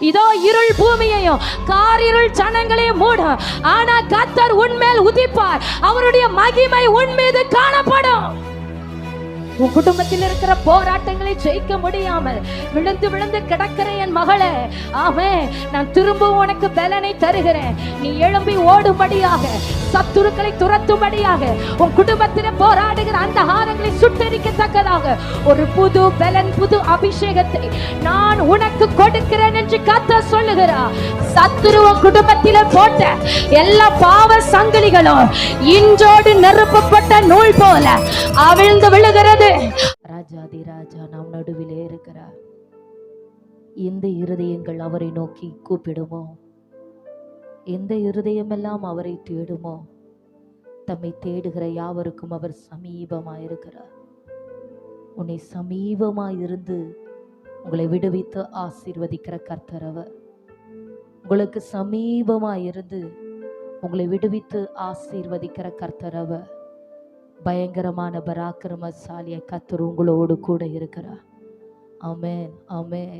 இதோ இருள் பூமியையும் காரிருள் ஜனங்களையும் மூடும். ஆனா கர்த்தர் உன்மேல் உதிப்பார். அவருடைய மகிமை உன் மீது காணப்படும். உன் குடும்பத்தில் இருக்கிற போராட்டங்களை ஜெயிக்க முடியாமல் விழுந்து விழுந்து கிடக்கிற என் மகளே, ஆமே, நான் திரும்பவும் உனக்கு பலனை தருகிறேன். நீ எழும்பி ஓடும்படியாக, சத்துருக்களை துரத்தும்படியாக, உன் குடும்பத்தில் போராடுகிற அந்த ஆரங்களை சுட்டரிக்கத்தக்கதாக ஒரு புது பலன், புது அபிஷேகத்தை நான் உனக்கு கொடுக்கிறேன் என்று கர்த்தர் சொல்லுகிறார். சத்துரு உன் குடும்பத்தில போட்ட எல்லா பாவ சங்கிலிகளும் இன்றோடு நிரப்பப்பட்ட நூல் போல அவிழ்ந்து விழுகிறது. ராஜாதி ராஜா நம் நடுவிலே இருக்கிறார். இந்த இருதயங்கள் அவரை நோக்கி கூப்பிடுமோ? எந்த இருதயமெல்லாம் அவரை தேடுமோ? தம்மை தேடுகிற யாவருக்கும் அவர் சமீபமாயிருக்கிறார். உன்னை சமீபமாயிருந்து உங்களை விடுவித்து ஆசீர்வதிக்கிற கர்த்தர் அவர். உங்களுக்கு சமீபமாயிருந்து உங்களை விடுவித்து ஆசீர்வதிக்கிற கர்த்தர் அவர். பயங்கரமான பராக்கிரமசாலியை கர்த்தர் உங்களோடு கூட இருக்கிறார். ஆமென், ஆமென்.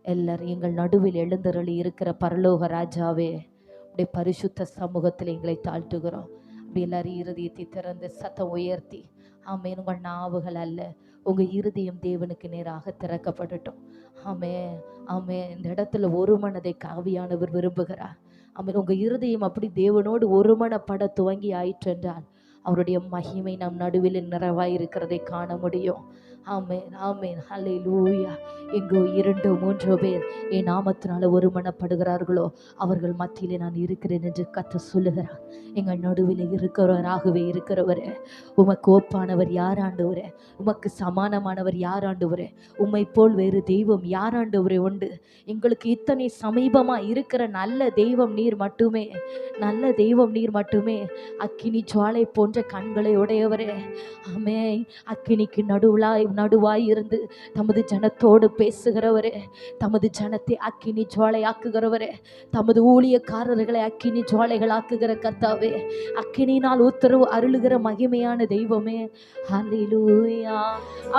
எல்லாரும் எங்கள் நடுவில் எழுந்தருளி இருக்கிற பரலோக ராஜாவே, அப்படியே பரிசுத்த சமூகத்தில் எங்களை தாழ்த்துகிறோம். அப்படி எல்லாரும் இருதயத்தை திறந்து சத்தம் உயர்த்தி, ஆமென், உங்கள் நாவுகள் அல்ல, உங்க இருதயம் தேவனுக்கு நேராக திறக்கப்படட்டும். ஆமென், ஆமென். இந்த இடத்துல ஒரு மனதை ஆவியானவர் விரும்புகிறார். ஆமென். உங்க இருதயம் அப்படி தேவனோடு ஒரு மனப்பட துவங்கி ஆயிற்று என்றால் அவருடைய மகிமை நம் நடுவில் நிறைவாய் இருக்கிறதை காண முடியும். ஆமென், ஆமென். ஹல்லேலூயா. எங்கோ 2-3 பேர் என் நாமத்தினால ஒருமனப்படுகிறார்களோ அவர்கள் மத்தியிலே நான் இருக்கிறேன் என்று கர்த்தர் சொல்லுகிறார். எங்கள் நடுவில் இருக்கிறவராகவே இருக்கிறவரே, உமக்கு ஒப்பானவர் யார் ஆண்டவரே? உமக்கு சமானமானவர் யார் ஆண்டவரே? உம்மை போல் வேறு தெய்வம் யார் ஆண்டவரே உண்டு? எங்களுக்கு இத்தனை சமீபமா இருக்கிற நல்ல தெய்வம் நீர் மட்டுமே, நல்ல தெய்வம் நீர் மட்டுமே. அக்கினி ஜுவாலை போன்ற கண்களை உடையவரே, ஆமே, அக்கினிக்கு நடுவாய் இருந்து தமது ஜனத்தோடு பேசுகிறவரே, தமது ஜனத்தை அக்கினி ஜுவாலை ஆக்குகிறவரே, தமது ஊழியக்காரர்களை அக்கினி ஜுவாலைகள் ஆக்குகிற கர்த்தாவே, அக்கினினால் உத்தரவு அருளுகிற மகிமையான தெய்வமே, ஹல்லேலூயா.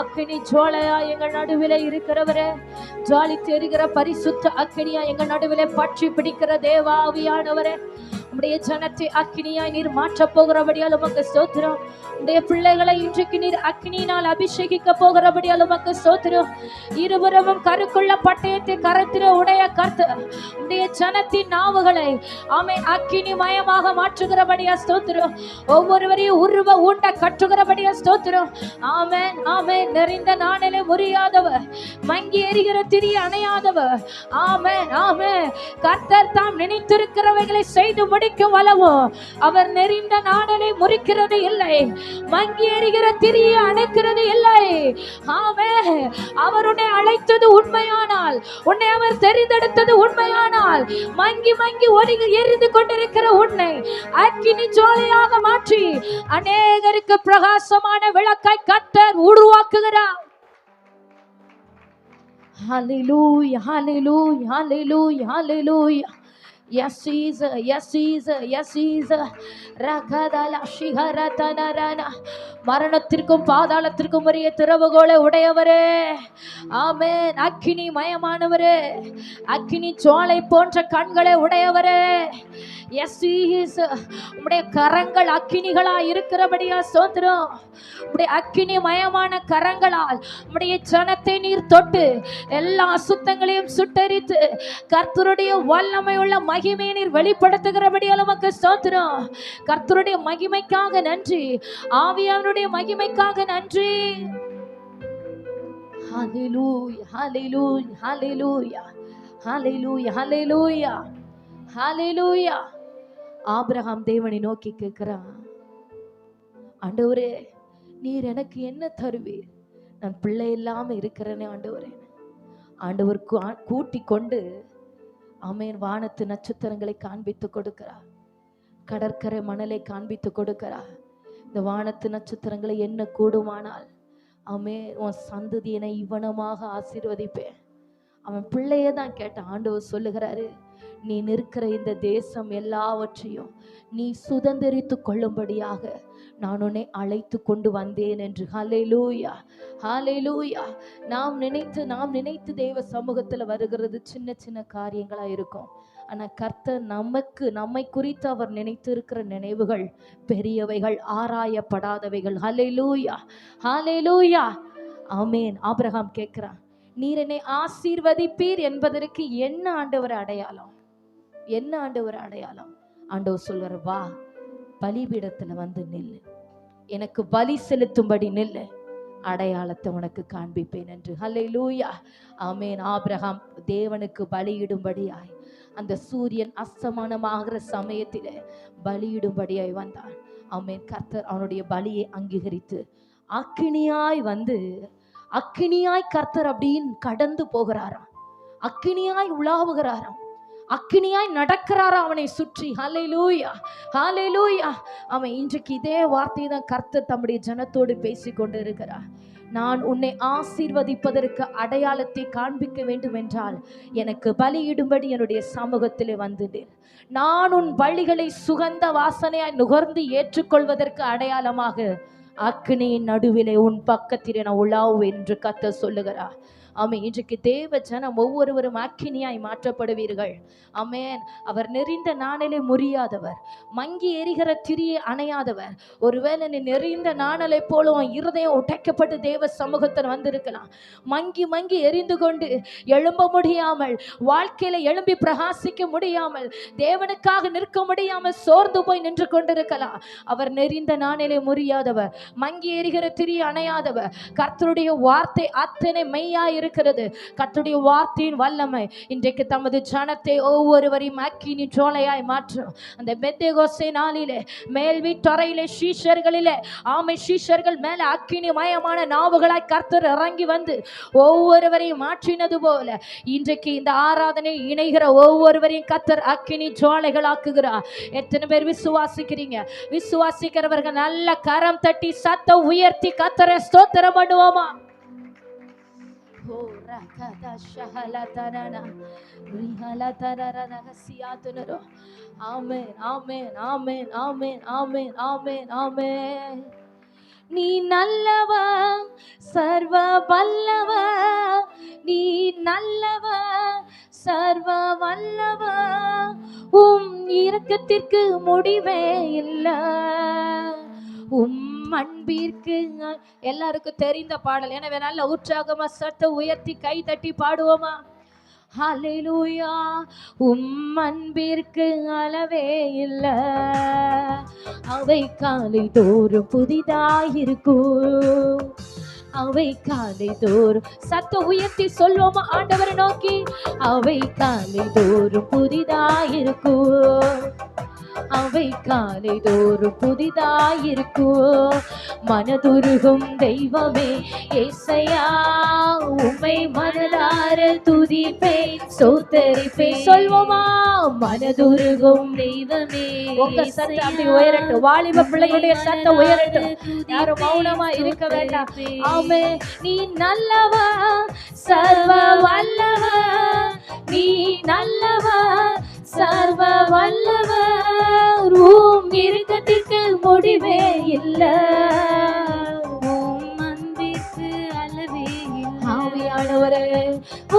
அக்கினி ஜுவாலையா எங்கள் நடுவிலே இருக்கிறவரே, ஜுவாலி தெரிகிற பரிசுத்த அக்கினியா எங்கள் நடுவிலே பற்றி பிடிக்கிற தேவாவியானவரே, உடைய ஜனத்தை அக்கினியாய் நீர் மாற்ற போகிறபடியால் உமக்கு ஸ்தோத்திரம். உடைய பிள்ளைகளை இன்றைக்கு நீர் அக்கினியினால் அபிஷேகிக்க போகிறபடியால் உமக்கு ஸ்தோத்திரம். இருபுறமும் கருக்குள்ள பட்டயத்தை கரத்திர உடைய கர்த்தர் உடைய ஜனத்தின் நாவுகளை ஆமென் அக்கினி மயமாக மாற்றுகிறபடியா ஸ்தோத்திரம். ஒவ்வொருவரையும் உருவ ஊண்ட கற்றுகிறபடியா ஸ்தோத்திரம். ஆமென், ஆமென். நிறைந்த நாணலை முறியாதவர், மங்கி எரிகிற திரிய அணையாதவர், ஆமென், ஆமென். கர்த்தர் தாம் நினைத்திருக்கிறவைகளை செய்து முடிக்கும் வல்லவோ, அவர் நெறிந்த நாணலை முறிக்கிறது இல்லை, மங்கி எரிகிற திரிய அணைக்கிறது இல்லை. ஆமென். அவர் உன்னை அழைத்தது உண்மையானால், உன்னை அவர் தெரிந்தெடுத்தது உண்மையானால், மங்கி மங்கி எரிந்து கொண்டிருக்கிற உன்னை அக்கினி ஜுவாலையாக மாற்றி அநேகருக்கு பிரகாசமான விளக்காய் கர்த்தர் உருவாக்குகிறார். ஹல்லேலூயா, ஹல்லேலூயா, ஹல்லேலூயா, ஹல்லேலூயா. Yes, Jesus. Yes, Jesus. Yes, Jesus. ரகதல சிஹரதனரன. மரணத்திற்கும் பாதாளத்திற்கும் உரிய திறவுகோலை உடையவரே, ஆமென். அக்கினி மயமானவரே, அக்கினி ஜுவாலை போன்ற கண்களை உடையவரே, எஸ் ஜீசஸ். உம்முடைய கரங்கள் அக்கினிகளா இருக்கிறபடியா ஸ்தோத்திரம். உம்முடைய அக்கினி மயமான கரங்களால் உம்முடைய ஜனத்தை நீர் தொட்டு எல்லா அசுத்தங்களையும் சுட்டரித்து கர்த்தருடைய வல்லமை உள்ள மகிமையை நீர் வெளிப்படுத்துகிறபடியால் உமக்கு ஸ்தோத்திரம். கர்த்தருடைய மகிமைக்காக நன்றி, ஆவியானவருடைய மகிமைக்காக நன்றி. ஹல்லேலூயா, ஹல்லேலூயா, ஹல்லேலூயா, ஹல்லேலூயா, ஹல்லேலூயா, ஹல்லேலூயா. ஆபிரகாம் தேவனை நோக்கி கேட்கிறான், ஆண்டவரே நீர் எனக்கு என்ன தருவீர்? நான் பிள்ளை இல்லாம இருக்கிறேனே ஆண்டவரே. ஆண்டவர் கூட்டி கொண்டு ஆமென் வானத்து நட்சத்திரங்களை காண்பித்து கொடுக்கிறார், கடற்கரை மணலை காண்பித்து கொடுக்கிறார். இந்த வானத்து நட்சத்திரங்களை என்ன கூடுமானால் ஆமென் உன் சந்ததியினை இவனமாக ஆசீர்வதிப்பேன். அவன் பிள்ளையே தான் கேட்டான். ஆண்டவர் சொல்லுகிறாரு, நீ நிற்கிற இந்த தேசம் எல்லாவற்றையும் நீ சுதந்திரித்து கொள்ளும்படியாக நான் உன்னை அழைத்து கொண்டு வந்தேன் என்று. ஹல்லேலூயா, ஹல்லேலூயா. நாம் நினைத்து தேவ சமூகத்துல வருகிறது சின்ன சின்ன காரியங்களா இருக்கும். ஆனா கர்த்தர் நம்மை குறித்து அவர் நினைத்து இருக்கிற நினைவுகள் பெரியவைகள், ஆராயப்படாதவைகள். ஹல்லேலூயா, ஹல்லேலூயா, ஆமென். ஆபிரகாம் கேட்கிறான், நீர் என்னை ஆசீர்வதிப்பீர் என்பதற்கு என்ன ஆண்டவர் அடையாளம்? என்ன ஆண்டவர் அடையாளம்? ஆண்டவர் சொல்வார், வா பலிபீடத்துல வந்து நில்லு, எனக்கு பலி செலுத்தும்படி நில்லு, அடையாளத்தை உனக்கு காண்பிப்பேன் என்று. ஹல்லேலூயா, ஆமென். ஆபிரகாம் தேவனுக்கு பலியிடும்படியாய் அந்த சூரியன் அஸ்தமனமாகிற சமயத்திலே பலியிடும்படியாய் வந்தான். ஆமென். கர்த்தர் அவனுடைய பலியை அங்கீகரித்து அக்கினியாய் வந்து, அக்கினியாய் கர்த்தர் அப்படின்னு கடந்து போகிறாராம், அக்கினியாய் உலாவுகிறாராம், அக்கினியாய் நடக்கிறாரா அவனை சுற்றி. ஹல்லேலூயா, ஹல்லேலூயா. அவன் இன்றைக்கு இதே வார்த்தையை தான் கர்த்தர் தம்முடைய ஜனத்தோடு பேசிக்கொண்டு இருக்கிறார். நான் உன்னை ஆசீர்வதிப்பதற்கு அடையாளத்தை காண்பிக்க வேண்டும் என்றால் எனக்கு பலியிடும்படி என்னுடைய சமூகத்திலே வந்துட்டேன். நான் உன் பலிகளை சுகந்த வாசனையாய் நுகர்ந்து ஏற்றுக்கொள்வதற்கு அடையாளமாக அக்கினியின் நடுவிலே உன் பக்கத்திலே நான் உலாவுவேன் என்று கர்த்தர் சொல்லுகிறார். ஆமென். இன்றைக்கு தேவ ஜனம் ஒவ்வொருவரும் அக்கினியாய் மாற்றப்படுவீர்கள். ஆமென். அவர் நெறிந்த நாணலை முறியாதவர், மங்கி எரிகிற திரியை அணையாதவர். ஒருவேளை நீ நெறிந்த நாணலை போல இருதயம் உடைக்கப்பட்டு தேவ சமூகத்தில் வந்திருக்கலாம். மங்கி மங்கி எரிந்து கொண்டு எழும்ப முடியாமல், வாழ்க்கையில எழும்பி பிரகாசிக்க முடியாமல், தேவனுக்காக நிற்க முடியாமல் சோர்ந்து போய் நின்று கொண்டிருக்கலாம். அவர் நெறிந்த நாணலை முறியாதவர், மங்கி எரிகிற திரியை அணையாதவர். கர்த்தருடைய வார்த்தை அத்தனை மெய்யாய் இருக்கிறது. கர்த்தருடைய வார்த்தையின் வல்லமை இன்றைக்கு தமது ஜனத்தை ஒவ்வொருவரையும் அக்கினி ஜுவாலையாய் மாற்றும். அந்த பெந்தேகோஸ்தே நாளிலே மேல் வீட்டறையிலே சீஷர்களிலே, ஆமை சீஷர்கள் மேல அக்கினி மயமான நாவுகளாய் கர்த்தர் இறங்கி வந்து ஒவ்வொருவரையும் மாற்றினது போல இன்றைக்கு இந்த ஆராதனை இணைகிற ஒவ்வொருவரையும் கர்த்தர் அக்கினி ஜுவாலைகள் ஆக்குகிறார். எத்தனை பேர் விசுவாசிக்கிறீங்க? விசுவாசிக்கிறவர்கள் நல்ல கரம் தட்டி சத்தம் உயர்த்தி கர்த்தரை ஸ்தோத்திரம் பண்ணுவோமா? ஆமென், amen, amen, amen, amen, amen, ஆமென். நீ நல்லவர், சர்வ வல்லவர், நீ நல்லவர், சர்வ வல்லவர், உம் இரக்கத்திற்கு முடிவே இல்லை, உம் அன்பிற்கு. எல்லாருக்கும் தெரிந்த பாடல், எனவே நல்ல உற்சாகமா சத்த உயர்த்தி கை தட்டி பாடுவோமா? ஹல்லேலூயா. உம் அன்பிற்கு அளவே இல்லை, அவை காலை தோறும் புதிதாயிருக்கும், அவை காலை தோறும். சத்த உயர்த்தி சொல்வோமா ஆண்டவரை நோக்கி? அவை காலை தோறும் புதிதாயிருக்கும், அவை காலை தோறும் புதிதாயிருக்கும். மனதுருகும் தெய்வமே ஏசையா, உம்மை மனதார துதிப்பே ஸ்தோத்தரிப்பே. சொல்வோமா? மனதுருகும் தெய்வமே. உங்க சத்தம் அப்படி உயரட்டும், வாலிப பிள்ளைகளுடைய சத்தம் உயரட்டும், யாரும் மௌனமா இருக்க வேண்டாம். ஆமே. நீ நல்லவர், சர்வ வல்லவர், நீ நல்லவர், சர்வ வல்லவர், உம் இரக்கத்திற்கு முடிவே இல்லை, உம் அன்பிற்கு அளவே இல்லை. ஆவியானவரே,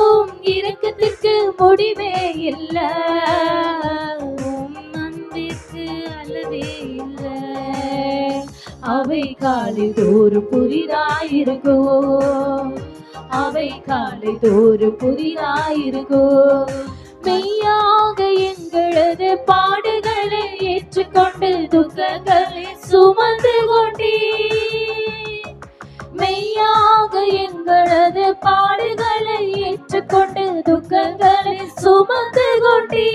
உம் இரக்கத்திற்கு முடிவே இல்லை, உம் அன்பிற்கு அளவே இல்லை. அவை காலை தோறும் புதிதாயிருக்கும், அவை காலை தோறும் புதிதாயிருக்கும். மெய்யாக எங்களது பாடுகளை ஏற்றுக்கொண்டு துக்கங்களை சுமந்து கொண்டீ, மெய்யாக எங்களது பாடுகளை ஏற்றுக்கொண்டு துக்கங்களை சுமந்து கொண்டீ,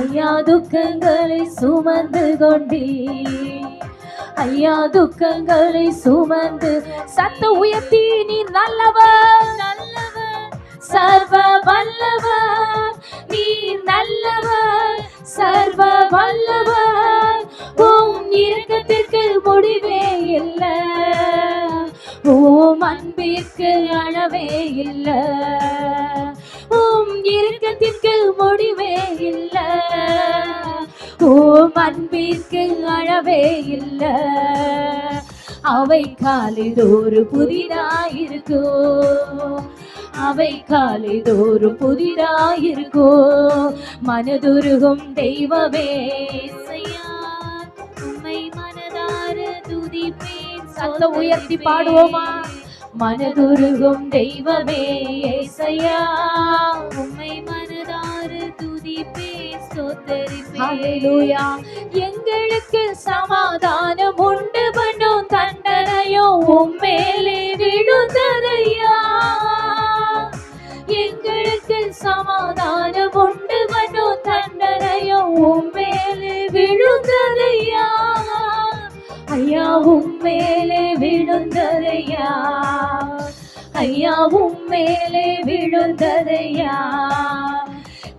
ஐயா துக்கங்களை சுமந்து கொண்டீ, ஐயா துக்கங்களை சுமந்து. சத்த உயர்த்தி நீ நல்லவர், நல்லவர், சர்வ வல்லவர், நீ நல்லவர், சர்வ வல்லவர், உம் இரக்கத்திற்கு முடிவே இல்லை, உம் அன்பிற்கு அளவே இல்லை, உம் இறுக்கத்திற்கு முடிவே இல்ல, உம் அன்பிற்கு அளவே இல்ல. அவை காலைதோறு புதிதாயிருக்கும், அவை காலைதோறும் புதிதாயிருக்கும். மனதுருகும் தெய்வமே உம்மை மனதார துதிப்பேன். சத்தம் உயர்த்தி பாடுவோமா? மனதுருகும் தெய்வமே ஏசையா, உம்மை மனதார துதிப்பேன் ஸ்தோத்திரிப்பேன். ஹல்லேலூயா. எங்களுக்கு சமாதானம் உண்டு பண்ணும் தண்டனையும் உம்மேலே விழுந்ததையா, எங்களுக்கு சமாதானம் உண்டு பண்ணும் தண்டனையும் உம்மேலே விழுந்ததையா, ஐயா உம்மேலே விழுந்ததையா, ஐயா உம்மேலே விழுந்ததையா.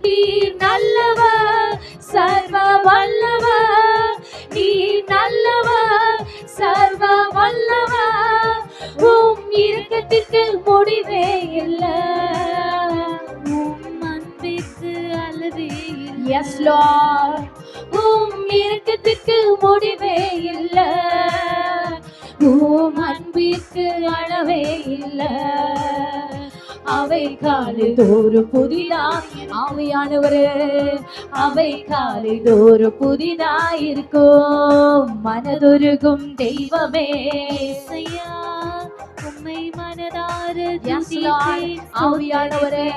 நீர் நல்லவர் சர்வ வல்லவர், நீர் நல்லவர் சர்வ வல்லவர். உம் இரக்கத்திற்கு முடிவே இல்ல, உம் அன்பிற்கு அளவே இல்ல. S Lord. உம் இரக்கத்திற்கு முடிவே இல்ல, உம் அன்பிற்கு அளவே இல்ல. அவை காலைதோறும் புதிதா, ஆவியானவரே அவை காலைதோறும் புதிதாயிருக்கும். மனதுருகும் தெய்வமே ஏசையா, உம்மை மனதார துதிப்பேன். ஆவியானவரே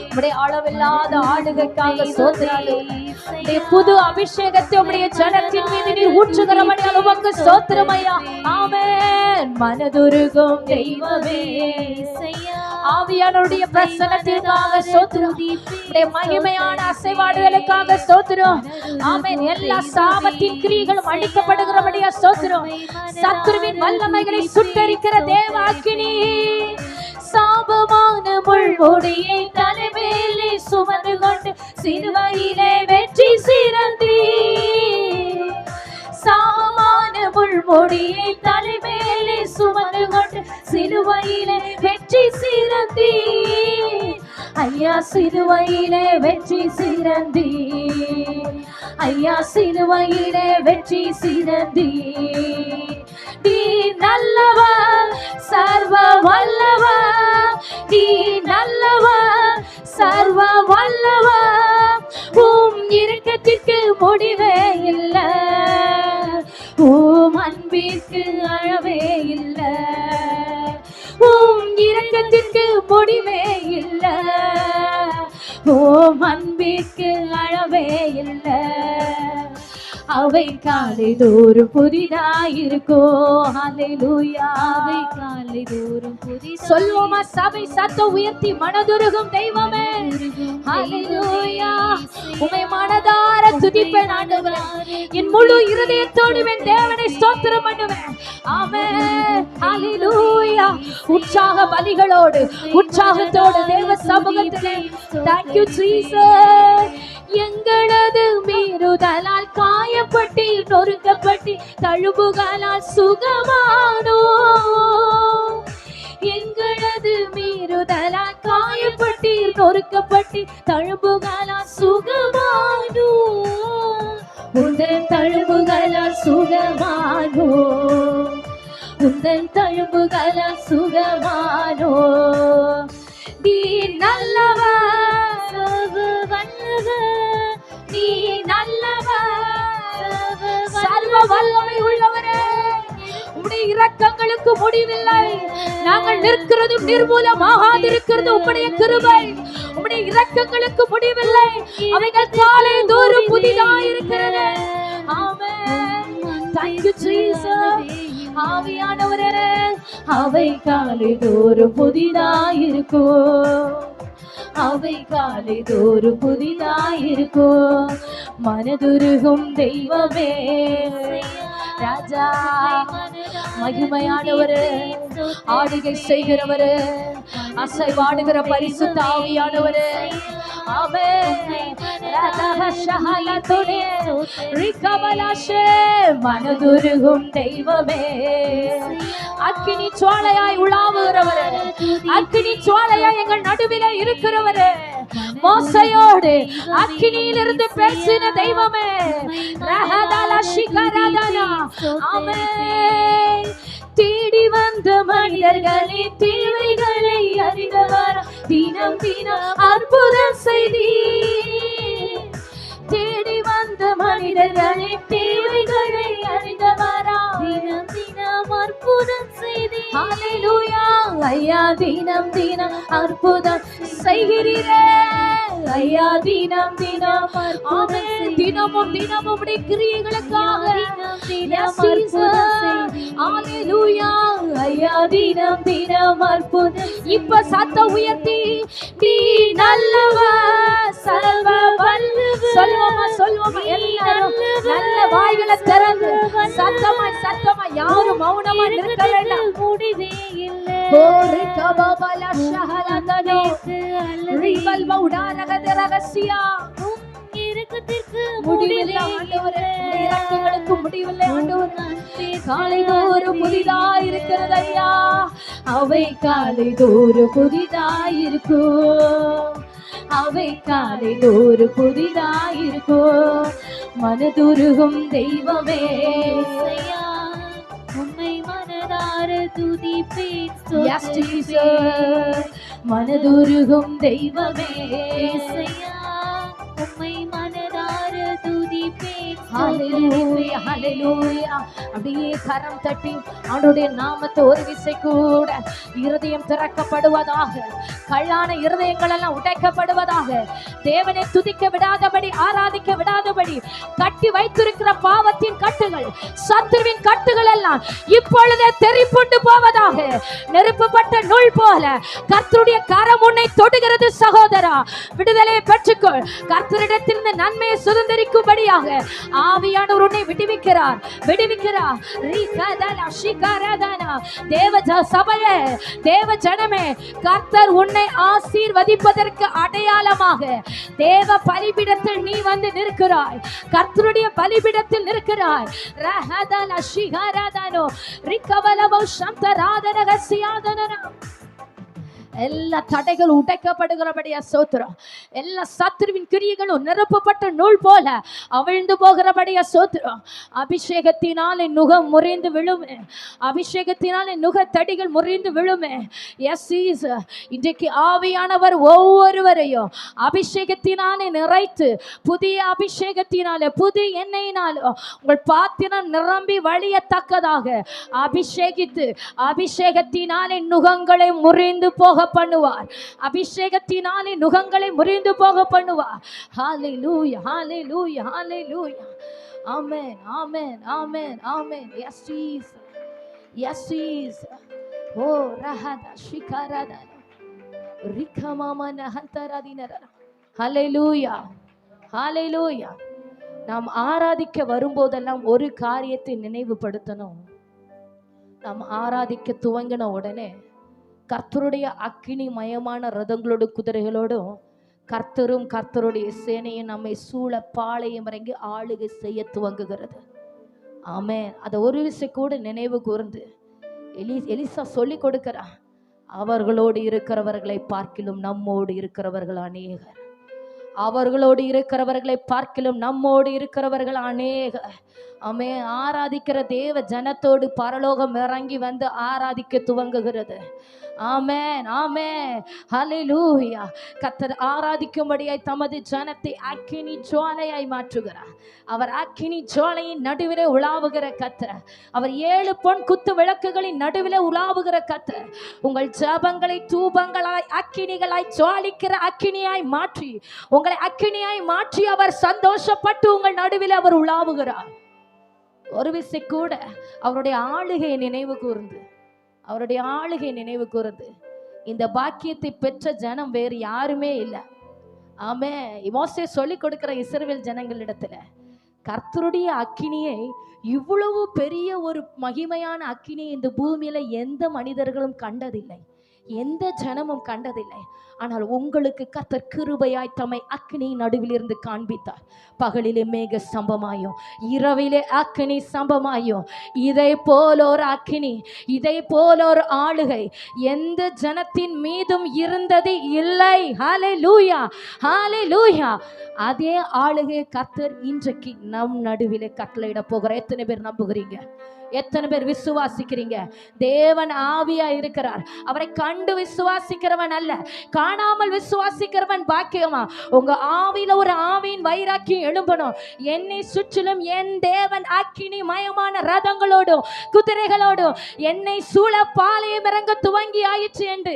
உம்முடைய அளவில்லாத ஆளுகைக்காக ஸ்தோத்திரம். உம்முடைய புது அபிஷேகத்தை உம்முடைய ஜனத்தின் மீது நீர் ஊற்றுகிறபடியால் உமக்கு ஸ்தோத்திரம் ஐயா. ஆமென். மனதுருகும் தெய்வமே ஏசையா, ஆவியானவருடைய பிரசன்னத்திற்காக ஸ்தோத்திரம். உம்முடைய மகிமையான அசைவாடுதலுக்காக ஸ்தோத்திரம். ஆமென். எல்லா சாபத்தின் கிரியைகளும் அழிக்கப்படுகிறபடியா ஸ்தோத்திரம். சத்துருவின் வல்லமைகளை சுட்டரிக்கிற தேவ அக்கினி, சாபமான முள்முடியை தலைமேலே சுமந்து கொண்டு சிலுவையிலே வெற்றி சிறந்தி, சாமான முள்முடியை தலைமேலே சுமந்து கொண்டு சிலுவையிலே வெற்றி சிறந்தி, ஐயா சிலுவையிலே வெற்றி சிறந்தி, ஐயா சிலுவையிலே வெற்றி சிறந்தி. நீ நல்லவர் சர்வ வல்லவர், நீ நல்லவர் சர்வ வல்லவர். உம் இரக்கத்திற்கு முடிவே இல்ல, உம் அன்பிற்கு அளவே இல்ல, உம் இரக்கத்திற்கு முடிவே இல்ல, உம் அன்பிற்கு அளவே இல்ல. அவை காலைதோறும் புதிதாயிருக்கும். ஹல்லேலூயா. அவை காலைதோறும் புதிதா. சொல்வோமா சபை சத்தம் உயர்த்தி? மனதுருகும் தெய்வமே ஹல்லேலூயா, உம்மை மனதார துதிப்பேன் ஆண்டவரே. என் முழு இருதயத்தோடு என் தேவனை ஸ்தோத்திரம் பண்ணுவேன். ஆமென். ஹல்லேலூயா. உற்சாக பலிகளோடு உற்சாகத்தோடு தேவ சமூகத்திலே thank you Jesus. எங்களது மீறுதலால் காயப்பட்டு நொறுக்கப்பட்டு தழும்புகளால் சுகமானோ, எங்களது மீறுதலால் காயப்பட்டு நொறுக்கப்பட்டு தழும்புகளால் சுகமானோ, உந்தன் தழும்புகளால் சுகமானோ, உந்தன் தழும்புகளால் சுகமானோ. நீ நல்லவர் வல்லவர், நீ நல்லவர் சர்வ வல்லமை உள்ளவரே. உம்முடைய இரக்கங்களுக்கு முடிவில்லை. நாங்கள் நிற்கிறதும் நிர்மூலமாகாதிருக்கிறது உம்முடைய கிருபை. உம்முடைய இரக்கங்களுக்கு முடிவில்லை. அவைகள் காலைதோறும் புதிதாயிருக்கிறது. ஆமென். Thank you Jesus. ஆவியானவரே அவை காலைதோறும் புதிதாயிருக்கும், அவை காலைதோறும் புதிதாயிருக்கும். மனதுருகும் தெய்வமே ராஜா, மகிமையானவரே, ஆளுகை செய்கிறவரே, அசைவாடுகிற பரிசுத்த ஆவியானவரே. ஆமென். மனதுருகும் தெய்வமே, அக்கினி சுவாலையாய் உலாவுகிறவரே, அக்கினி சுவாலையாய் எங்கள் நடுவிலே இருக்கிறவரே, மோசையோடு அக்கினியிலிருந்து பேசின தெய்வமே, ஆமென். தேடி வந்த மனிதர்களே தேவைகளை அறிந்தவர், தினம் தினம் அற்புதம் செய்தி. தேடி வந்த மனிதர்களே தேவைகளை அறிந்தவரா, தினம் தினம் அற்புதம் செய்தி. ஹல்லேலூயா. ஐயா தினம் தினம் அற்புதம் செய்கிறீரே ஐயா, தினம் தினம் ஆமென். தினமும் தினமும் உம்முடைய கிரியைகளுக்காக ஹல்லேலூயா. ஐயா தினம் தினம் அற்புதம். இப்ப சத்தம் உயர்த்தி நீ நல்லவர் சர்வ வல்லவர் சொல்லுவோமா, சொல்லுவோமா எல்லாரும் நல்ல வாய்களை திறந்து சத்தமாய் சத்தமாய், யாரும் மௌனமா நிற்க வேண்டாம். முடிவே இல்லை. ஒரு கபபல ஷஹலதனோ ரிவல் மௌடாரகத ரகசியா இரக்கத்திற்கு முடிவில்லை ஆண்டவரே, இரக்கங்களுக்கு முடிவில்லை ஆண்டவரே. காலைதோறும் புதிதாய் இருக்கிறது ஐயா, அவை காலைதோறும் புதிதாய் இருக்கும், அவை காலைதோறும் புதிதாய் இருக்கும். மனதுருகும் தெய்வமே ஐயா, உம்மை மனதார துதிப்பேன். மனதுருகும் தெய்வமே ஐயா, உம்மை மனதார துதிப்பேன். ஹல்லேலூயா, ஹல்லேலூயா. அப்படியே கரம் தட்டி அவருடைய நாமத்தை ஒரு விசை கூட இருதயம் திறக்கப்படுவதாக, கல்லான இருதயங்கள் எல்லாம் உடைக்கப்படுவதாக. தேவனை துதிக்க விடாதபடி, ஆராதிக்க விடாதபடி கட்டி வைத்திருக்கிற பாவத்தின் கட்டுகள், சத்துருவின் கட்டுகள் எல்லாம் இப்பொழுதே தெரிப்புண்டு போவதாக. நெருப்புப்பட்ட நூல் போல கர்த்தருடைய கரம் உன்னை தொடுகிறது சகோதரா. விடுதலை பெற்றுக்கொள். கர்த்தரிடத்திலிருந்து நன்மையை சுதந்திரிக்கும்படியாக ஆவியானவர் உன்னை விடுவிக்கிறார், விடுவிக்கிறார். தேவ சபையே, தேவ ஜனமே, கர்த்தர் உன்னை ஆசீர்வதிப்பதற்கு அடையாளமாக தேவ பலிபீடத்தில் நீ வந்து நிற்கிறாய், கர்த்தருடைய பலிபீடத்தில் நிற்கிறாய். எல்லா தடைகளும் உடைக்கப்படுகிறபடியா சோத்திரம். எல்லா சத்துருவின் கிரியைகளும் நிரப்பப்பட்ட நூல் போல அவிழ்ந்து போகிறபடியா சோத்திரம். அபிஷேகத்தினாலே நுகம் முறிந்து விழுமே, அபிஷேகத்தினாலே நுக தடிகள் முறிந்து விழுமே. எஸ் இன்றைக்கு ஆவியானவர் ஒவ்வொருவரையும் அபிஷேகத்தினாலே நிறைத்து, புதிய அபிஷேகத்தினாலே புதிய எண்ணெயினாலே உங்கள் பாத்திரம் நிரம்பி வழியத்தக்கதாக அபிஷேகித்து, அபிஷேகத்தினாலே நுகங்களை முறிந்து போக பண்ணுவார், அபிஷேகத்தினாலே நுகங்களை முறிந்து போக பண்ணுவார். Hallelujah, hallelujah, hallelujah. Amen, amen, amen, amen. Yes Jesus, yes Jesus. ஓ ரஹத ஷிகரத ரிகமமன ஹந்தரதினர. Hallelujah, hallelujah. நாம் ஆராதிக்க வரும்போதெல்லாம் ஒரு காரியத்தை நினைவுபடுத்தணும். நாம் ஆராதிக்க துவங்கின உடனே கர்த்தருடைய அக்கினி மயமான ரதங்களோடு குதிரைகளோடும் கர்த்தரும் கர்த்தருடைய சேனையும் நம்மை சூழ பாளையம் இறங்கி ஆளுகை செய்ய துவங்குகிறது. ஆமென். அதை ஒரு விஷயம் கூட நினைவு கூர்ந்து எலிசா சொல்லி கொடுக்கிறா, அவர்களோடு இருக்கிறவர்களை பார்க்கிலும் நம்மோடு இருக்கிறவர்கள் அநேகர், அவர்களோடு இருக்கிறவர்களை பார்க்கிலும் நம்மோடு இருக்கிறவர்கள் அநேகர். ஆமே. ஆராதிக்கிற தேவ ஜனத்தோடு பரலோகம் இறங்கி வந்து ஆராதிக்க துவங்குகிறது. ஆமென், ஆமென், ஹல்லேலூயா. கர்த்தர் ஆராதிக்கும்படியாய் தமது ஜனத்தை அக்கினி ஜுவாலையாய் மாற்றுகிறார். அவர் அக்கினி ஜுவாலையின் நடுவிலே உலாவுகிற கர்த்தர். அவர் 7 பொன் குத்து விளக்குகளின் நடுவிலே உலாவுகிற கர்த்தர். உங்கள் ஜபங்களை தூபங்களாய் அக்கினிகளாய் ஜுவாலிக்கிற அக்கினியாய் மாற்றி, உங்களை அக்கினியாய் மாற்றி அவர் சந்தோஷப்பட்டு உங்கள் நடுவிலே அவர் உலாவுகிறார். ஒரு விசை கூட அவருடைய ஆளுகையை நினைவு கூர்ந்து, அவருடைய ஆளுகை நினைவு கூறுது. இந்த பாக்கியத்தை பெற்ற ஜனம் வேறு யாருமே இல்லை. ஆமே. மோசே சொல்லி கொடுக்கிற இஸ்ரவேல் ஜனங்களிடத்துல கர்த்தருடைய அக்கினியை, இவ்வளவு பெரிய ஒரு மகிமையான அக்கினியை இந்த பூமியில எந்த மனிதர்களும் கண்டதில்லை. எந்த ஜனமும் கண்டதில்லை. ஆனால் உங்களுக்கு கர்த்தர் கிருபையாய் தம்மை அக்கினி நடுவில் இருந்து காண்பித்தார். பகலிலே மேக ஸ்தம்பமாயும் இரவிலே அக்கினி ஸ்தம்பமாயும் இதை போல ஒரு அக்கினி, இதை போல ஒரு ஆளுகை எந்த ஜனத்தின் மீதும் இருந்தது இல்லை. ஹல்லேலூயா, ஹல்லேலூயா. அதே ஆளுகை கர்த்தர் இன்றைக்கு நம் நடுவிலே கட்டளையிட போகிற எத்தனை பேர் நம்புகிறீங்க? எத்தனை பேர் விசுவாசிக்கிறீங்க? தேவன் ஆவியா இருக்கிறார். அவரை கண்டு விசுவாசிக்கிறவன் அல்ல, காணாமல் விசுவாசிக்கிறவன் பாக்கியமா. உங்க ஆவியில ஒரு ஆவியின் வைராக்கியம் எழும்பணும். என்னை சுற்றிலும் என் தேவன் அக்கினி மயமான ரதங்களோடும் குதிரைகளோடும் என்னை சூழ பாளையம் இறங்க துவங்கி ஆயிற்று என்று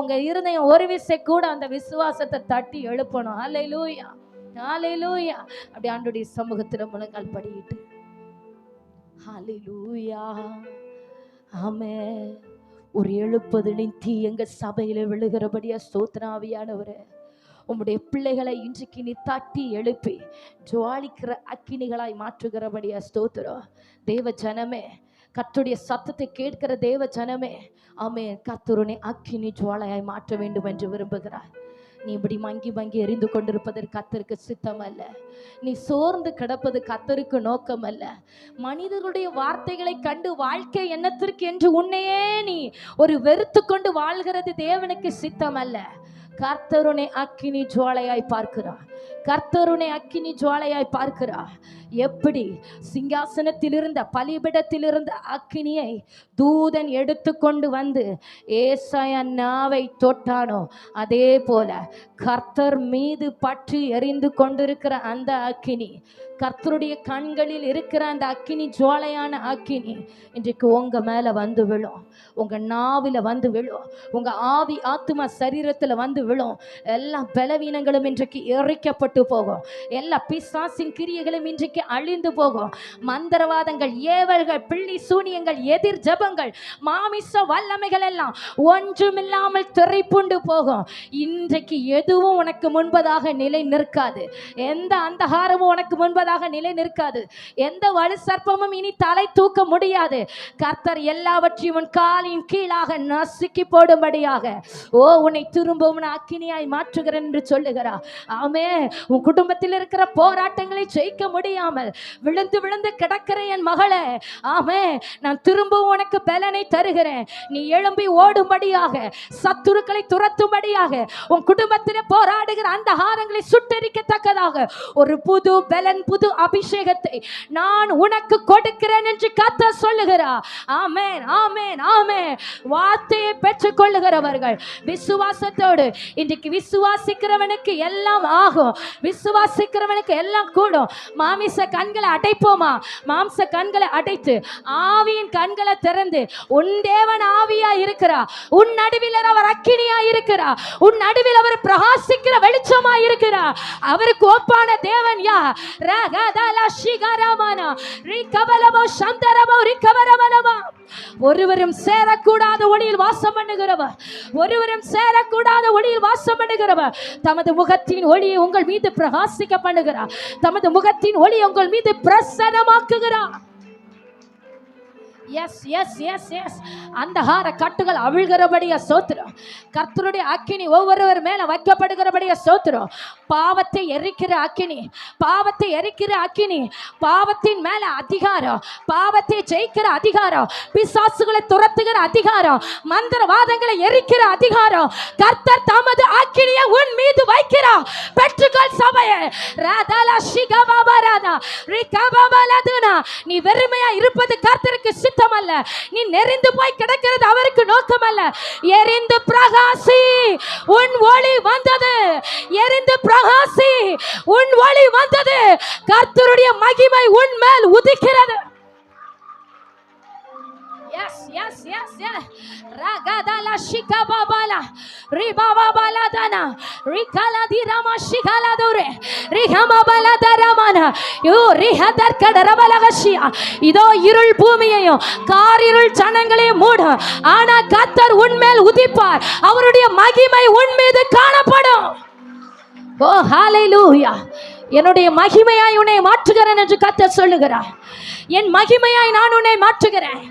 உங்க இருதயம் ஒரு விசை கூட அந்த விசுவாசத்தை தட்டி எழுப்பணும். ஹல்லேலூயா, ஹல்லேலூயா. அப்படி ஆண்டவருடைய சமூகத்தில் முழங்கால் படியிட்டு ஹல்லேலூயா, ஆமென். ஒரு எழுப்புதலின் தீ எங்க சபையில விழுகிறபடியா ஸ்தோத்திரம். ஆவியானவரே, உம்முடைய பிள்ளைகளை இன்றைக்கு நீ தட்டி எழுப்பி ஜுவாலிக்கிற அக்கினிகளாய் மாற்றுகிறபடியா ஸ்தோத்திரம். தேவ ஜனமே, கர்த்தருடைய சத்தத்தை கேட்கிற தேவ ஜனமே, ஆமென். கர்த்தருனை அக்கினி ஜுவாலையாய் மாற்ற வேண்டும் என்று விரும்புகிறார். நீ இப்படி மங்கி மங்கி எரிந்து கொண்டிருப்பதற்கு கர்த்தருக்கு சித்தம் அல்ல. நீ சோர்ந்து கிடப்பது கர்த்தருக்கு நோக்கம் அல்ல. மனிதர்களுடைய வார்த்தைகளை கண்டு வாழ்க்கை எண்ணத்திற்கு என்று உன்னையே நீ ஒரு வெறுத்து கொண்டு வாழ்கிறது தேவனுக்கு சித்தம் அல்ல. கர்த்தருனை அக்கினி ஜுவாலையாய் பார்க்கிறார். கர்த்தருனை அக்கினி ஜுவாலையாய் பார்க்கிறார். எப்படி சிங்காசனத்தில் இருந்த பலிபிடத்தில் இருந்த அக்கினியை தூதன் எடுத்து கொண்டு வந்து ஏசாயா நாவை தொட்டானோ, அதே போல கர்த்தர் மீது பற்றி எரிந்து கொண்டிருக்கிற அந்த அக்கினி, கர்த்தருடைய கண்களில் இருக்கிற அந்த அக்கினி ஜுவாலையான அக்கினி இன்றைக்கு உங்க மேல வந்து விழும். உங்க நாவில வந்து விழும். உங்க ஆவி ஆத்துமா சரீரத்துல வந்து விழும். எல்லா பலவீனங்களும் இன்றைக்கு எரிக்கப்பட்டு போகும். எல்லா பிசாசின் கிரியைகளும் இன்றைக்கு அழிந்து போகும். மந்திரவாதங்கள், ஏவல்கள், பிள்ளி சூனியங்கள், எதிர் ஜபங்கள், மாமிச வல்லமைகள் எல்லாம் ஒன்றுமில்லாமல் திரைப்புண்டு போகும். இன்றைக்கு எதுவும் உனக்கு முன்பதாக நிலை நிற்காது. எந்த அந்தகாரமும் உனக்கு முன்பதாக நிலை நிற்காது. எந்த வலு சர்ப்பமும் இனி தலை தூக்க முடியாது. கர்த்தர் எல்லாவற்றையும் உன் காலின் கீழாக நசுக்கி போடும்படியாக உன்னை திரும்பவும் அக்கினியாய் மாற்றுகிறேன் என்று சொல்லுகிறார். ஆமே. உன் குடும்பத்தில் இருக்கிற போராட்டங்களை ஜெயிக்க முடியாமல் விழுந்து விழுந்து கிடக்கிற என் மகளே, ஆமே, நான் திரும்பவும் உனக்கு பலனை தருகிறேன். நீ எழும்பி ஓடும்படியாக, சத்துருக்களை துரத்தும்படியாக, உன் குடும்பத்திலே போராடுகிற அந்த ஹாரங்களை சுட்டெரிக்கத்தக்கதாக ஒரு புது பலன், புது அபிஷேகத்தை நான் உனக்கு கொடுக்கிறேன் என்று கர்த்தர் சொல்லுகிறார். ஆமென், ஆமென், ஆமென். வார்த்தையை பெற்றுக் கொள்ளுகிறவர்கள் விசுவாசத்தோடு, இன்றைக்கு விசுவாசிக்கிறவனுக்கு எல்லாம் ஆகும், விசுவாசிக்கிறவனுக்கு எல்லாம் கூடும். மாமிச கண்களை அடைப்போமா? மாம்ச கண்களை அடைத்து ஆவியின் கண்களை திறந்து, உன் தேவன் ஆவியா இருக்கிறார். உன் நடுவில் அவர் அக்கினியா இருக்கிறார். உன் நடுவில் அவர் பிரகாசிக்கிற வெளிச்சமா இருக்கிறார். அவருக்கு ஒப்பான தேவன் யார்? ரகதல சிகரமன ரிகபலமோ சந்தரமோ ரிகவரமனமா. ஒருவரும் சேரக்கூடாத ஒளியில் வாசம் பண்ணுகிறவர், ஒருவரும் சேரக்கூடாத ஒளியில் வாசம் பண்ணுகிறவர் தமது முகத்தின் ஒளியை உங்கள் மீது பிரகாசிக்க பண்ணுகிறார். தமது முகத்தின் ஒளி உங்கள் மீது பிரசன்னமாக்குகிறார். Yes yes yes yes. அந்தகார கட்டுகள் அவிழ்கிறபடிய ஸ்தோத்திரம். கர்த்தருடைய அக்கினி ஒவ்வொருவர் மேல வைக்கப்படுகிறபடிய ஸ்தோத்திரம். பாவத்தை எரிக்கிற அக்கினி, பாவத்தை எரிக்கிற அக்கினி, பாவத்தின் மேல அதிகாரம், பாவத்தை ஜெயிக்கிற அதிகாரம், பிசாசுகளை துரத்துகிற அதிகாரம், மந்திரவாதங்களை எரிக்கிற அதிகாரம் கர்த்தர் தமது அக்கினியை உன் மீது வைக்கிறார். பெற்றுக்கொள் சபையே. நீ வெறுமையா இருப்பது கர்த்தருக்கு சித்தமல்ல. நீ நெறிந்து போய் கிடக்கிறது அவருக்கு நோக்கமல்ல. எரிந்து பிரகாசி, உன் ஒளி வந்தது. எரிந்து பிரகாசி, உன் ஒளி வந்தது. கர்த்தருடைய மகிமை உன் மேல் உதிக்கிறது. Yes, yes, yes, yes. Ragadala shikababala, ribababala dana, rikala dirama shikala dure, rihamabala daramana, யோ ரிஹதர் கடரபலகஷியா. இதோ இருள் பூமியையும் காரிருள் ஜனங்களையும் மூடும். ஆனா கர்த்தர் உன்மேல் உதிப்பார். அவருடைய மகிமை உன் மீது காணப்படும். ஓ ஹalleluya. என்னுடைய மகிமையாய் உன்னை மாற்றுகிறேன் என்று கர்த்தர் சொல்லுகிறார். என் மகிமையாய் நான் உன்னை மாற்றுகிறேன்.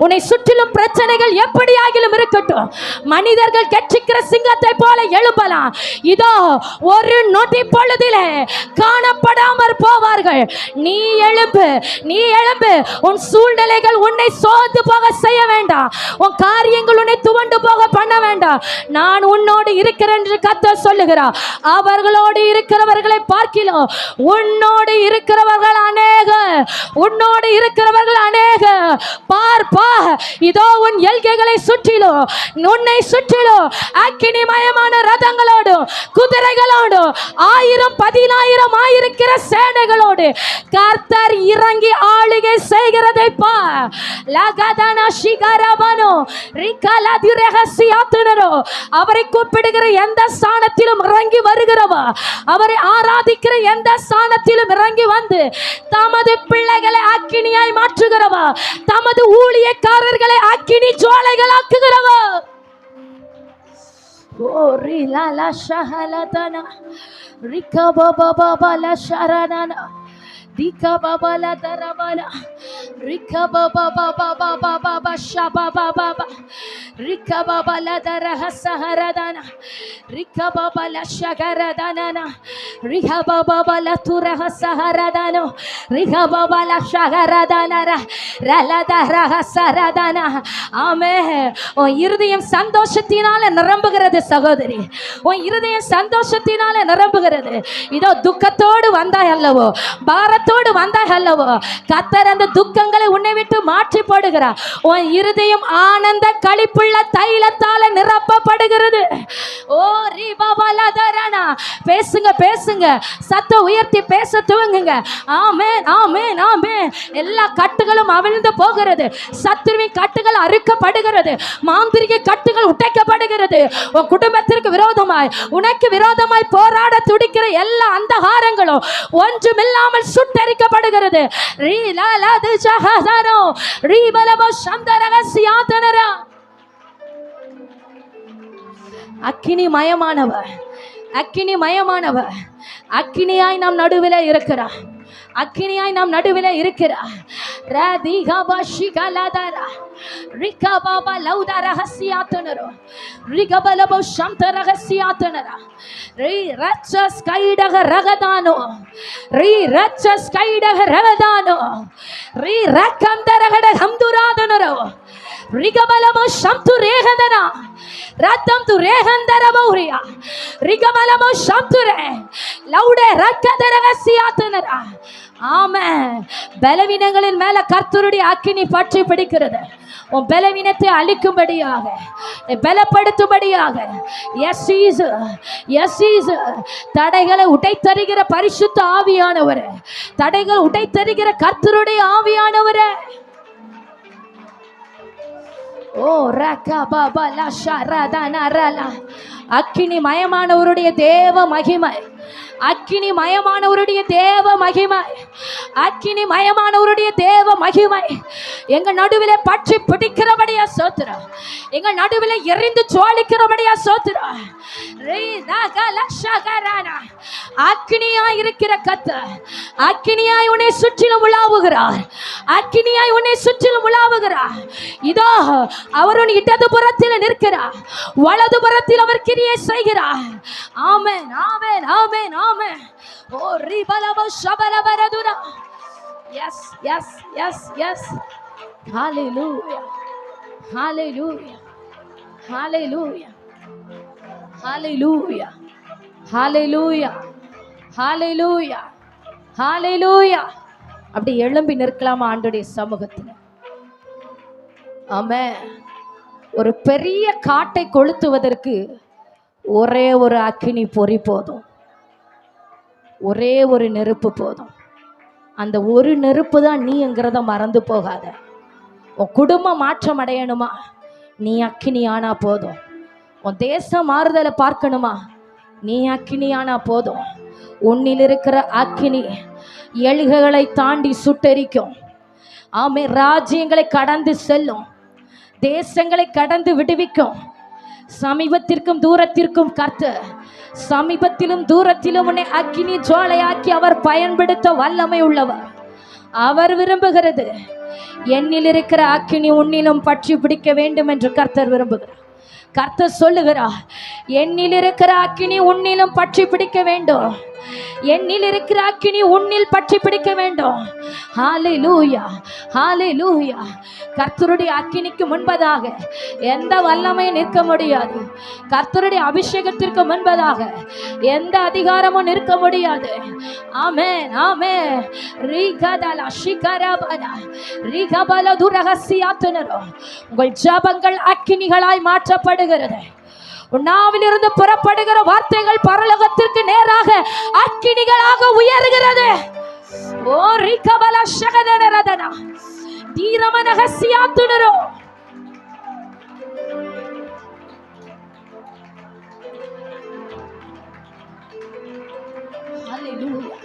உன்னை சுற்றிலும் பிரச்சனைகள் எப்படியாகிலும் இருக்கட்டும், மனிதர்கள் கெட்சிக்கிற சிங்கத்தை போல எழும்பலாம். இதோ ஒரு நொடி பொழுதிலே காணப்படாமற் போவார்கள். நீ எழும்பு, நீ எழும்பு. உன் சூழ்நிலைகள் உன்னை சோர்ந்து போக செய்ய வேண்டாம். உன் காரியங்கள் உன்னை துவண்டு போக பண்ண வேண்டாம். நான் உன்னோடு இருக்கிறேன் என்று கர்த்தர் சொல்லுகிறார். அவர்களோடு இருக்கிறவர்களை பார்க்கிலும் உன்னோடு இருக்கிறவர்கள் அநேகர், உன்னோடு இருக்கிறவர்கள் அநேகர். பார்ப்பா, இதோ உன் எல்கைகளை சுற்றிலும் உன்னை சுற்றிலும் அக்கினிமயமான ரதங்களோடு குதிரைகளோடு 1000-10,000 ஆயிருக்கிற சேனைகளோடு கர்த்தர் இறங்கி ஆளுகை செய்கிறதை பார். லகதன சிகரபனோ ரிகலதி ரகசியாத்துனரோ, அவரை கூப்பிடுகிற எந்த ஸ்தானத்திலும் இறங்கி வருகிறவா, அவரை ஆராதிக்கிற எந்த ஸ்தானத்திலும் இறங்கி வந்து தமது பிள்ளைகளை அக்கினியாய் மாற்றுகிறவா, தமது ஊழியக்காரர்களை அக்கினி ஜுவாலைகளாக்குகிறவா. ஓ ரிலா ஷஹலதனா ரிகபபபல ஷரனனா திகபபல தரபல ரிகபபபபபபப ஷபபபப ரிகபபல தரஹசஹரதனா ரிகபபல ஷகரதனனா ரிகபபபல துரஹசஹரதனோ ரிகபபல ஷகரதனர ரலதரஹசரதனா. ஆமென். உன் இருதயம் சந்தோஷத்தினால நிரம்புகிறது சகோதரி, உன் இருதயம் சந்தோஷத்தினால நிரம்புகிறது. இதோ துக்கத்தோடு வந்தாய் அல்லவோ, பாரத்தோடு வந்தாய் அல்லவோ, கர்த்தர் அந்த துக்கங்களை உன்னை விட்டு மாற்றி போடுகிறார். உன் இருதயம் ஆனந்த களிப்புள்ள தைலத்தால நிரப்பப்படுகிறது. ஓ ரிபபலதரனா. பேசுங்க பேசுங்க, சத்தம் உயர்த்தி பேச துவங்குங்க. ஆமென் ஆமென் ஆமென். எல்லா கட்டுகளும் அவிழ்ந்து போகிறது, சத்துருவின் கட்டுகள் அறுக்கப்படுகிறது, மாந்திரிக கட்டுகள் உடைக்கப்படுகிறது. உன் குடும்பத்திற்கு விரோதமாய், உனக்கு விரோதமாய் போராட துடிக்கிற எல்லா அந்தகாரங்களும் ஒன்றுமில்லாமல் சுட்டரிக்கப்படுகிறது. அக்கினி மயமானவர், அக்கினி மயமானவர், அக்கினியாய் நாம் நடுவில் இருக்கிறார், அக்கினியாய் நாம் நடுவில் இருக்கிறார். ரதிகபா ஷிகலதரா ரிகபபா லௌதா ரஹசியாத்தனரோ ரிகபலபோ ஷம்த ரஹசியாத்தனரா ரி ரச்சஸ் கைடக ரகதானோ ரி ரச்சஸ் கைடக ரகதானோ ரி ரக்கந்தரகட ஹம்துராதனரோ ரிகபலபோ ஷம்து ரேகதனா ரத்தம் து ரேகந்தரபௌரியா ரிகபலபோ ஷம்துரே லௌடே ரக்கதரகசியாத்தனரா. ஆமென். பலவீனங்களின் மேல கர்த்தருடைய அக்கினி பற்றி பிடிக்கிறது. உன் பலவீனத்தை அழிக்கும்படியாக, பலப்படுத்தும்படியாக. தடைகளை உடைத்தருகிற பரிசுத்த ஆவியானவர், தடைகள் உடைத்தருகிற கர்த்தருடைய ஆவியானவர். ஓ ரகபபல ஷரதனரலா. அக்கினி மயமானவருடைய தேவ மகிமை, அக்கினி மயமானவருடைய தேவ மகிமை, அக்கினி மயமானவருடைய தேவ மகிமை எங்க நடுவில் பற்றி பிடிக்கிறபடியா சோத்திரம், எங்க நடுவில் எரிந்து ஜுவாலிக்கிறபடியா சோத்திரம். அக்கினியாய் இருக்கிற கர்த்தர், அக்கினியாய் உன்னை சுற்றிலும் உலாவுகிறார், அக்கினியாய் உன்னை சுற்றிலும் உலாவுகிறார். இதோ அவர் உன் இடது புறத்தில் நிற்கிறார், வலது புறத்தில் அவர் கிரியை செய்கிறார். Amen amen amen amen. ஓ ரிபலப ஷபலபரதுரா. Yes yes yes yes. ஹalleluya hallelujah hallelujah hallelujah hallelujah hallelujah hallelujah. அப்படி எழும்பி நிற்கலாமா ஆண்டவருடைய சமூகத்தில்? ஆமென். ஒரு பெரிய காட்டை கொளுத்துவதற்கு ஒரே ஒரு அக்கினி பொறி போதும், ஒரே ஒரு நெருப்பு போதும். அந்த ஒரு நெருப்பு தான் நீங்கிறத மறந்து போகாத. உன் குடும்பம் மாற்றம் அடையணுமா? நீ அக்கினி ஆனா போதும். உன் தேசம் மாறுதலை பார்க்கணுமா? நீ அக்கினி ஆனா போதும். உன்னில் இருக்கிற அக்கினி எலிகளை தாண்டி சுட்டெரிக்கும். ஆமே, ராஜ்யங்களை கடந்து செல்லும், தேசங்களை கடந்து விடுவிக்கும். சமீபத்திற்கும் தூரத்திற்கும் கர்த்தர், சமீபத்திலும் தூரத்திலும் உன்னை அக்கினி ஜுவாலையாக்கி அவர் பயன்படுத்த வல்லமை உள்ளவர். அவர் விரும்புகிறது என்னில் இருக்கிற அக்கினி உன்னிலும் பற்றி பிடிக்க வேண்டும் என்று கர்த்தர் விரும்புகிறார். கர்த்தர் சொல்லுகிறார், என்னில் இருக்கிற அக்கினி உன்னிலும் பற்றி பிடிக்க வேண்டும், என்னில் இருக்கிற அக்கினி உன்னில் பற்றி பிடிக்க வேண்டும். ஹல்லேலூயா, ஹல்லேலூயா. கர்த்தருடைய அக்கினிக்கு முன்பதாக எந்த வல்லமையும் நிற்க முடியாது. கர்த்தருடைய அபிஷேகத்திற்கு முன்பதாக எந்த அதிகாரமும் நிற்க முடியாது. ஆமென், ஆமென். ரீகதல ஷிகரபல ரீகபல துரகசியாத்துனரோ. உங்கள் ஜெபங்கள் அக்கினிகளாய் மாற்றப்படுகிறது. உன்னாவிலிருந்து புறப்படுகிற வார்த்தைகள் பரலோகத்திற்கு நேராக அக்கினிகளாக உயர்கிறது. ஓ ரிகபல ஷகதனரதனா தீரமனகசியாத்துனரோ. ஹல்லேலூயா.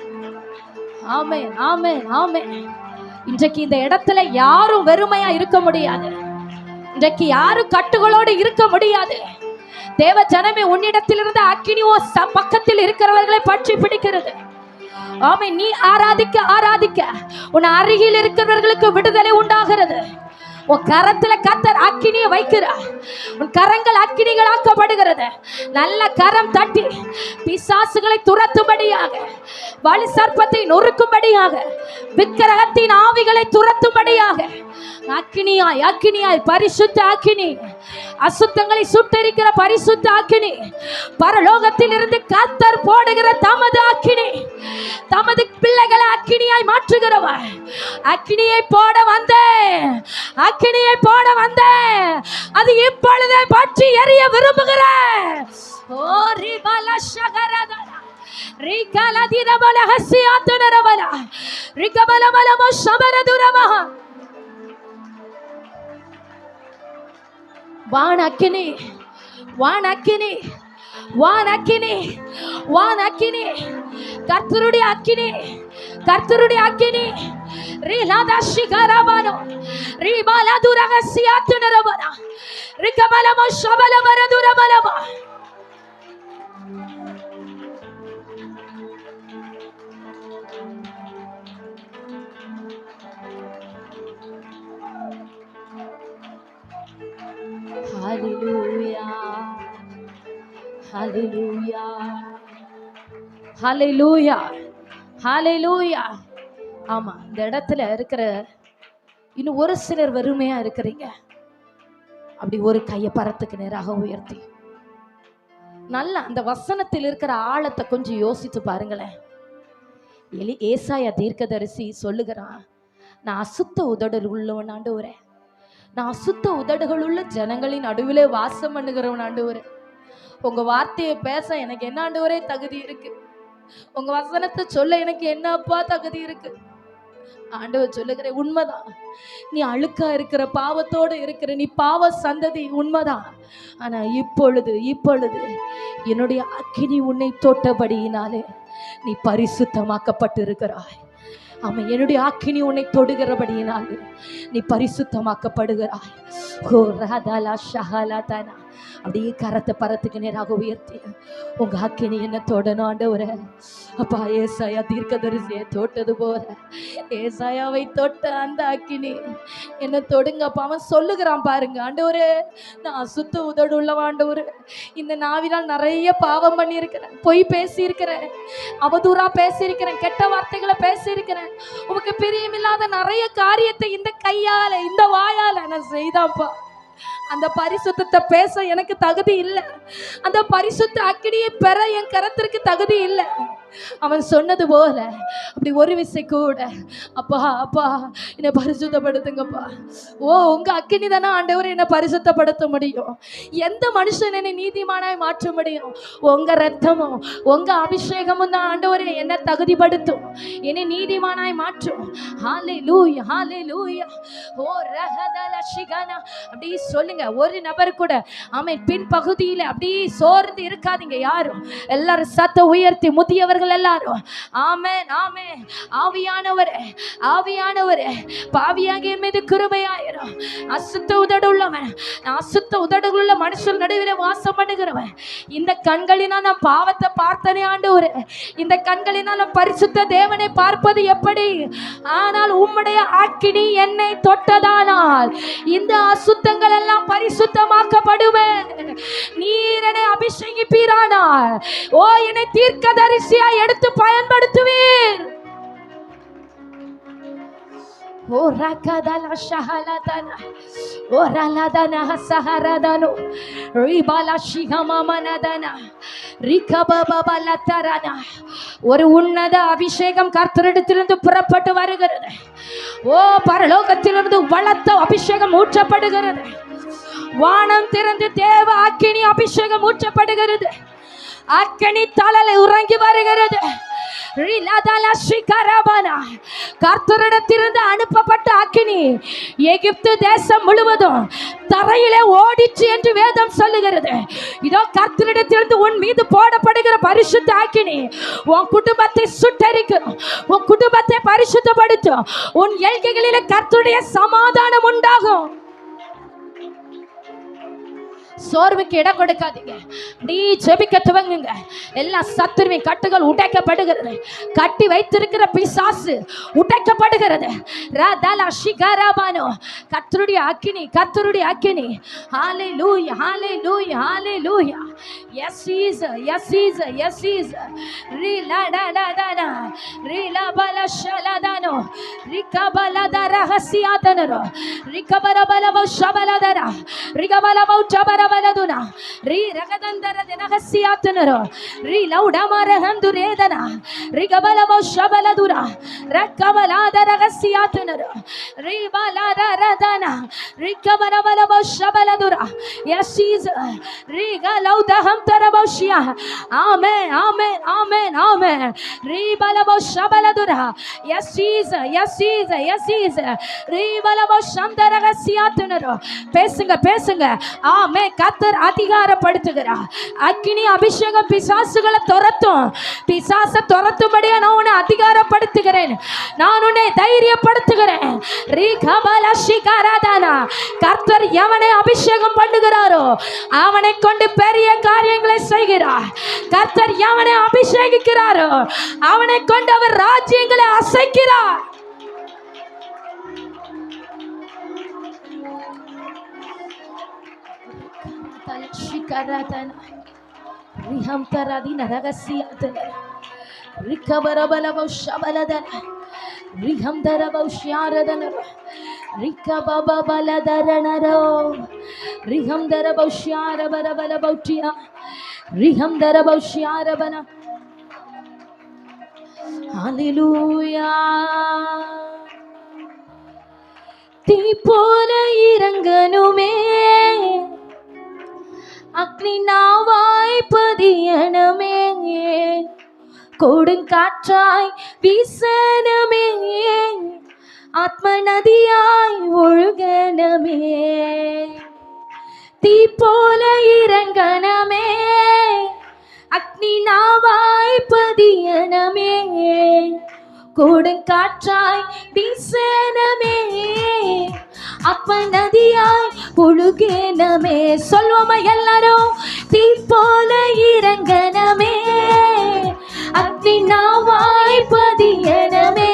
ஆமென், ஆமென், ஆமென். இன்றைக்கு இந்த இடத்துல யாரும் வெறுமையா இருக்க முடியாது. இன்றைக்கு யாரும் கட்டுகளோடு இருக்க முடியாது. தேவ ஜனமே, உன்னிடத்திலிருந்து அக்கினி பக்கத்தில் இருக்கிறவர்களை பற்றி பிடிக்கிறது. ஆமென். நீ ஆராதிக்க ஆராதிக்க உன் அருகில் இருக்கிறவர்களுக்கு விடுதலை உண்டாகிறது. உன் கரத்துல கர்த்தர் அக்கினியை வைக்கிறார். உன் கரங்கள் அக்கினிகளாக்கப்படுகிறது. நல்ல கரம் தட்டி பிசாசுகளை துரத்தும்படியாக, வலி சர்ப்பத்தை நொறுக்கும்படியாக, விக்கிரகத்தின் ஆவிகளை துரத்தும்படியாக அக்கினியாய் அக்கினியாய் பரிசுத்த அக்கினி, அசுத்தங்களை சுட்டரிக்கிற பரிசுத்த அக்கினி, பரலோகத்தில் இருந்து கர்த்தர் போடுகிற தமது அக்கினி, தமது பிள்ளைகளை அக்கினியாய் மாற்றுகிறவர். அக்கினியை போட வந்தேன், அக்கினியை போட வந்தேன், அது இப்பொழுதே பற்றி எரிய விரும்புகிறேன். ஓ ரிபல ஷகரதன ரிகல திரபல ஹசியாத்துனரபல ரிகபல பலமோ ஷபரதுரமஹ. வான் அக்கினி, வான் அக்கினி, வான் அக்கினி, வான் அக்கினி, கர்த்தருடைய அக்கினி, கர்த்தருடைய அக்கினி. ரீலாதா ஷிகரபானோ ரீபாலா துரகசியாத்துனரபன ரிகபலமோ ஷபலபரதுரபலமா. ஹல்லேலூயா, ஹல்லேலூயா, ஹல்லேலூயா, ஹல்லேலூயா. ஆமா, இந்த இடத்துல இருக்கிற இன்னும் ஒரு சிலர் வெறுமையா இருக்கிறீங்க. அப்படி ஒரு கையை பரத்துக்கு நேராக உயர்த்தி நல்ல அந்த வசனத்தில் இருக்கிற ஆழத்தை கொஞ்சம் யோசித்து பாருங்களேன். ஏசாயா தீர்க்கதரிசி சொல்லுகிறான், நான் அசுத்த உதடல் உள்ளவன் ஆண்டவரே, நான் அசுத்த உதடுகள் உள்ள ஜனங்களின் நடுவிலே வாசம் பண்ணுகிறவன் ஆண்டவரே. உங்க வார்த்தையை பேச எனக்கு என்ன ஆண்டவரே தகுதி இருக்கு? உங்க வசனத்தை சொல்ல எனக்கு என்னப்பா தகுதி இருக்கு? ஆண்டவர் சொல்லுகிறேன், உண்மைதான், நீ அழுக்கா இருக்கிற, பாவத்தோடு இருக்கிற, நீ பாவ சந்ததி, உண்மைதான். ஆனா இப்பொழுது இப்பொழுது என்னுடைய அக்கினி உன்னை தொட்டபடியினாலே நீ பரிசுத்தமாக்கப்பட்டு இருக்கிறாய். ஆமா, என்னுடைய அக்கினி உன்னை தொடுகிறபடியினால் நீ பரிசுத்தமாக்கப்படுகிறாய். ஓ ராதாலா ஷஹலா தானா. அப்படியே கரத்தை பரத்துக்கு நேராக உயர்த்தி உங்க அக்கினி என்ன தொடணும் ஆண்டவரே. அப்பா, ஏசாயா தீர்க்கதரிசியை தொட்டது போல ஏசாயாவை தொட்ட அந்த அக்கினி என்ன தொடுங்கப்பா. அவன் சொல்லுகிறான் பாருங்க, ஆண்டவரே நான் அசுத்த உதடு உள்ளவன் ஆண்டவரே, இந்த நாவினால் நிறைய பாவம் பண்ணியிருக்கிறேன், பொய் பேசியிருக்கிறேன், அவதூறா பேசியிருக்கிறேன், கெட்ட வார்த்தைகளை பேசியிருக்கிறேன், உனக்கு பிரியமில்லாத நிறைய காரியத்தை இந்த கையால இந்த வாயால நான் செய்தான்ப்பா. அந்த பரிசுத்தத்தை பேச எனக்கு தகுதி இல்லை, அந்த பரிசுத்த அக்கினியை பெற என் கரத்திற்கு தகுதி இல்லை. அவன் சொன்னது போல அப்படி ஒரு விசை கூட, அப்பா அப்பா என்னை பரிசுத்தப்படுத்துங்கப்பா. ஓ, உங்க அக்கினி தானே ஆண்டவர் என்னை பரிசுத்தப்படுத்த முடியும். எந்த மனுஷன் என்னை நீதிமானாய் மாற்ற முடியும்? உங்க ரத்தமும் உங்க அபிஷேகமும் தான் ஆண்டவரே என்னை தகுதிப்படுத்தும், என்னை நீதிமானாய் மாற்றும். ஹல்லேலூயா, ஹல்லேலூயா. ஓ ரஹதல ஷிகனா. அப்படி சொல்லுங்க, இருங்க. ஒரு நபர் கூட ஆமென் பின்பகுதியில அப்படியே சோர்ந்து இருக்காதீங்க. யாரும் எல்லாரும் சத்த உயர்த்தி முதியவர்கள் எல்லாரும் ஆமென் ஆமென். ஆவியானவர் ஆவியானவர் பாவியாகிய மீது கிருபையாயிரும். அசுத்த உதடு உள்ளவன், அசுத்த உதடுள்ள மனுஷன் நடுவில் வாசம் பண்ணுகிறவன். இந்த கண்களினால் நான் பாவத்தை பார்த்தனே ஆண்டவரே, இந்த கண்களினால் நான் பரிசுத்த தேவனை பார்ப்பது எப்படி? ஆனால் உம்முடைய அக்கினி என்னை தொட்டதானால் இந்த அசுத்தங்கள் எல்லாம் பரிசுத்தமாக்கப்படுவேன். நீர் என்னை அபிஷேகிப்பீரானால் ஓ என்னை தீர்க்கதரிசியா எடுத்து பயன்படுத்துவீர். ஓ ரகதல ஷஹலதன ஓ ரலதன ஹசஹரதனு ரிபல ஷிஹமமனதன ரிகபபபலதரன. ஒரு உன்னத அபிஷேகம் கர்த்தரிடத்திலிருந்து புறப்பட்டு வருகிறது. ஓ பரலோகத்திலிருந்து வளர்த்த அபிஷேகம் ஊற்றப்படுகிறது. வானம் திறந்து தேவ அக்கினி அபிஷேகம் ஊற்றப்படுகிறது. அக்கினி தலலை உறங்கி வருகிறது. கர்த்தரிடத்திலிருந்து அனுப்பப்பட்ட அக்கினி எகிப்து தேசம் முழுவதும் தரையிலே ஓடிச்சு என்று வேதம் சொல்லுகிறது. இதோ கர்த்தரிடத்திலிருந்து உன் மீது போடப்படுகிற பரிசுத்த அக்கினி உன் குடும்பத்தை சுட்டரிக்கும், உன் குடும்பத்தை பரிசுத்தப்படுத்தும். உன் எல்கைகளிலே கர்த்தருடைய சமாதானம் உண்டாகும். சோர்வுக்கு இடம் கொடுக்காதீங்க. நீ ஜெபிக்க துவங்குங்க. எல்லா சத்துருவின் கட்டுகள் உடைக்கப்படுகிறது. கட்டி வைத்திருக்கிற பிசாசு உடைக்கப்படுகிறது. கர்த்தருடைய அக்கினி, கர்த்தருடைய அக்கினி. ஹalleluya hallelujah hallelujah. Yes Jesus, yes Jesus, yes Jesus. ரிலடடடன ரிலபலஷலதனோ ரிகபலதரஹசியாதனரோ ரிகபரபலவஷபலதர ரிகபலவௌச்சபர ಬಲದುನ ರೀ ರಗದಂದರ ದಿನಹಸ್ಯಾತನರು ರೀ ಲೌಡಮರಹಂದುರೇದನ ರಿಗಬಲವ ಶಬಲದುರ ರಕ್ಕಬಲಾದ ರಹಸ್ಯಾತನರು ರೀ ಬಲಾದರದನ ರಿಕಬರಬಲವ ಶಬಲದುರ ಯಶೀಸ್ ರೀ ಗಲೌದಹಂ ತರಬೌಷ್ಯ ಆಮೆನ್ ಆಮೆನ್ ಆಮೆನ್ ಆಮೆನ್ ರೀ ಬಲವ ಶಬಲದುರ ಯಶೀಸ್ ಯಶೀಸ್ ಯಶೀಸ್ ರೀ ಬಲವ ಶಂದರ ரகசியாத்தினரோ பேசுங்க பேசுங்க. ஆமே கர்த்தர் அதிகாரப்படுத்துகிறார். அக்கினி அபிஷேகம் பிசாசுகளை துரத்தும். பிசாச துரத்தும்படியா நான் உன்னை அதிகாரப்படுத்துகிறேன். நான் உன்னை தைரியப்படுத்துகிறேன். கர்த்தர் எவனை அபிஷேகம் பண்ணுகிறாரோ அவனை கொண்டு பெரிய காரியங்களை செய்கிறார். கர்த்தர் எவனை அபிஷேகிக்கிறாரோ அவனை கொண்டு அவர் ராஜ்யங்களை அசைக்கிறார். Shikaratana Riham Taradina Ragasiatana Rikabarabala Shabaladana Riham Darabau Shiaradana Rikababa Baladaranaro Riham Darabau Shiarabarabala Bautia Riham Darabau Shiarabana. Hallelujah. தீப்போல இறங்கணுமே அக்னி நாவாய் பதியணுமே கொடுங்காற்றாய் வீசணுமே ஆத்ம நதியாய் ஒழுகணுமே தீப்போல இறங்கணுமே அக்னி நாவாய் பதியணுமே கொடுங்காற்றாய் வீசணுமே ஆத்ம நதியாய் ஒழுகணுமே. சொல்வோமா எல்லாரும்? தீப்போல இறங்கணுமே அக்னி நாவாய் பதியணுமே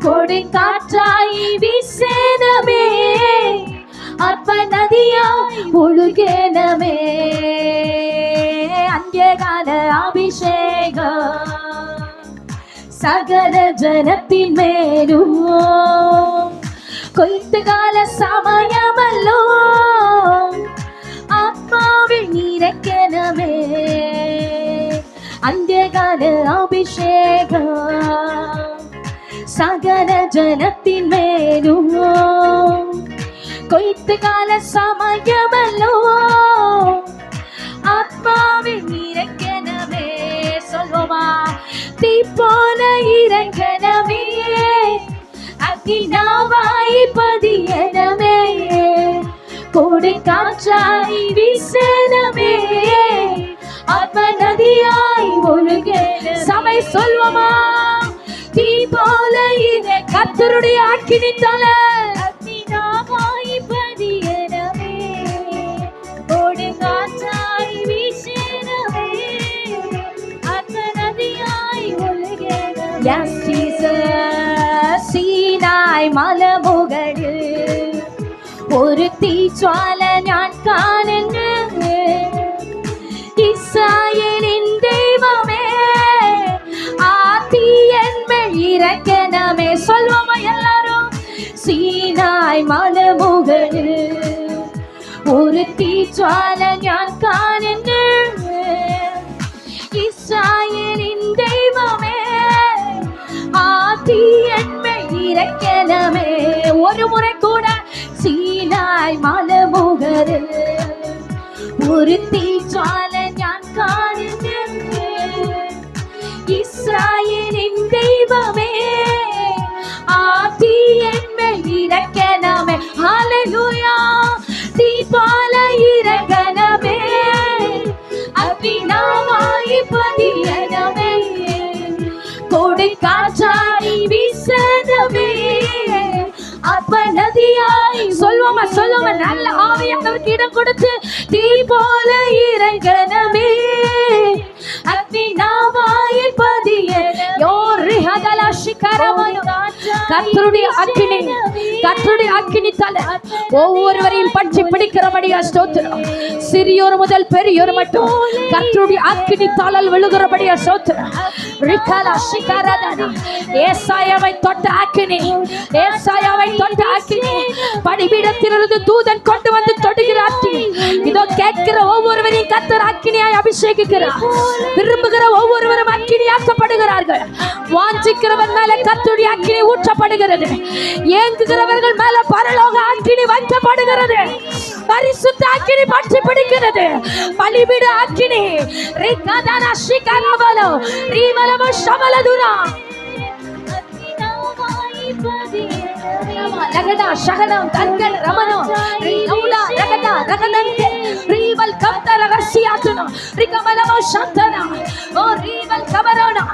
கொடுங்காற்றாய் வீசணுமே ஆத்ம நதியாய் ஒழுகணுமே. அங்கேகால அபிஷேகம் சகல ஜனத்தின் மேலும் கொய்த்துகால சமயமல்லோ ஆத்மாவில் நீரக்கனமே. அந்தகால அபிஷேகம் சகல ஜனத்தின் மேலும் கொய்த்துகால சமயமல்லோ ஆத்மாவில் நீரக்கனமே. சொல்வோமா? தீப்போல இறங்கனமே அக்னி நாவாய் பதியணுமே காற்றாய் வீசனமே ஆத்ம நதியாய் ஒழுகே. சபை சொல்வோமா? தீ போல இரு கர்த்தருடைய அக்கினி தலை அக்னிநாவாய் பதியனமே ஓடு காற்றாய் வீசனமே ஆத்ம நதியாய் ஒழுகே. Yes Jesus. சீனாய் மலைமுகளில் ஒரு தீச்சால ഞാൻ കാണുന്നു. இஸ்ராயேலின் தெய்வமே ஆ தீ என்மேல் இறக்கணமே. சொல்வோமா எல்லாரும்? சீனாய் மலைமுகளில் ஒரு தீச்சால ഞാൻ കാണുന്നു. இஸ்ராயேலின் தெய்வமே ஆ தீ என்மேல் இறக்கணமே. ஒரு முறை கூட சீனாய் மலைமுகளில் ஒரு தீச்சால ഞാൻ കാണുന്നു. இஸ்ராயேலின் தெய்வமே ஆ தீ என்மேல் இறக்கணமே. ஹல்லேலூயா. தீ போல இறக்கணமே அக்னிநாவாய் பதியனமே கொடி காற்றாய் வீசனமே ஆத்ம நதியாய். சொல்வோமா சொல்லுவோமா? நல்ல ஆவியானவருக்கு இடம் கொடுத்து தீ போல இறங்கனமே அக்னிநாவாய் பதியனமே. கர்த்தருடைய அக்கினி, கர்த்தருடைய அக்கினி தலை ஒவ்வொருவரையும் பற்றி பிடிக்கிறபடியா ஸ்தோத்திரம். சிறியோர் முதல் பெரியோர் மட்டும் கர்த்தருடைய அக்கினி தலல் விழுகிறபடியா ஸ்தோத்திரம். ஏசாயாவை தொட்ட அக்கினி, ஏசாயாவை தொட்ட அக்கினி, பலிபீடத்திலிருந்து தூதன் கொண்டு வந்து தொடுகிற அக்கினி. இதோ கேட்கிற ஒவ்வொருவரையும் கர்த்தர் அக்கினியாய் அபிஷேகிக்கிறார். விரும்புகிற ஒவ்வொருவரும் அக்கினியாக்கப்படுகிறார்கள். வாஞ்சிக்கிறவன் மேல கர்த்தருடைய அக்கினி ஊற்றப்படுகிறது. ஏங்குகிறவர்கள் மேல பரலோக அக்கினி வைக்கப்படுகிறது. பரிசுத்த அக்கினி பற்றி பிடிக்கிறது. பலிபீட அக்கினி ரிகதனா ஷிகரவலோ ரிமலம ஷமலதுனா லகடா ஷகலம் தங்கல் ரமனோ ரிலௌலா ரகடா ரகதன்கே ரிவல் கப்தல ரசியாத்துனா ரிகமலம ஷந்தனா ஓ ரிவல் கபரோனா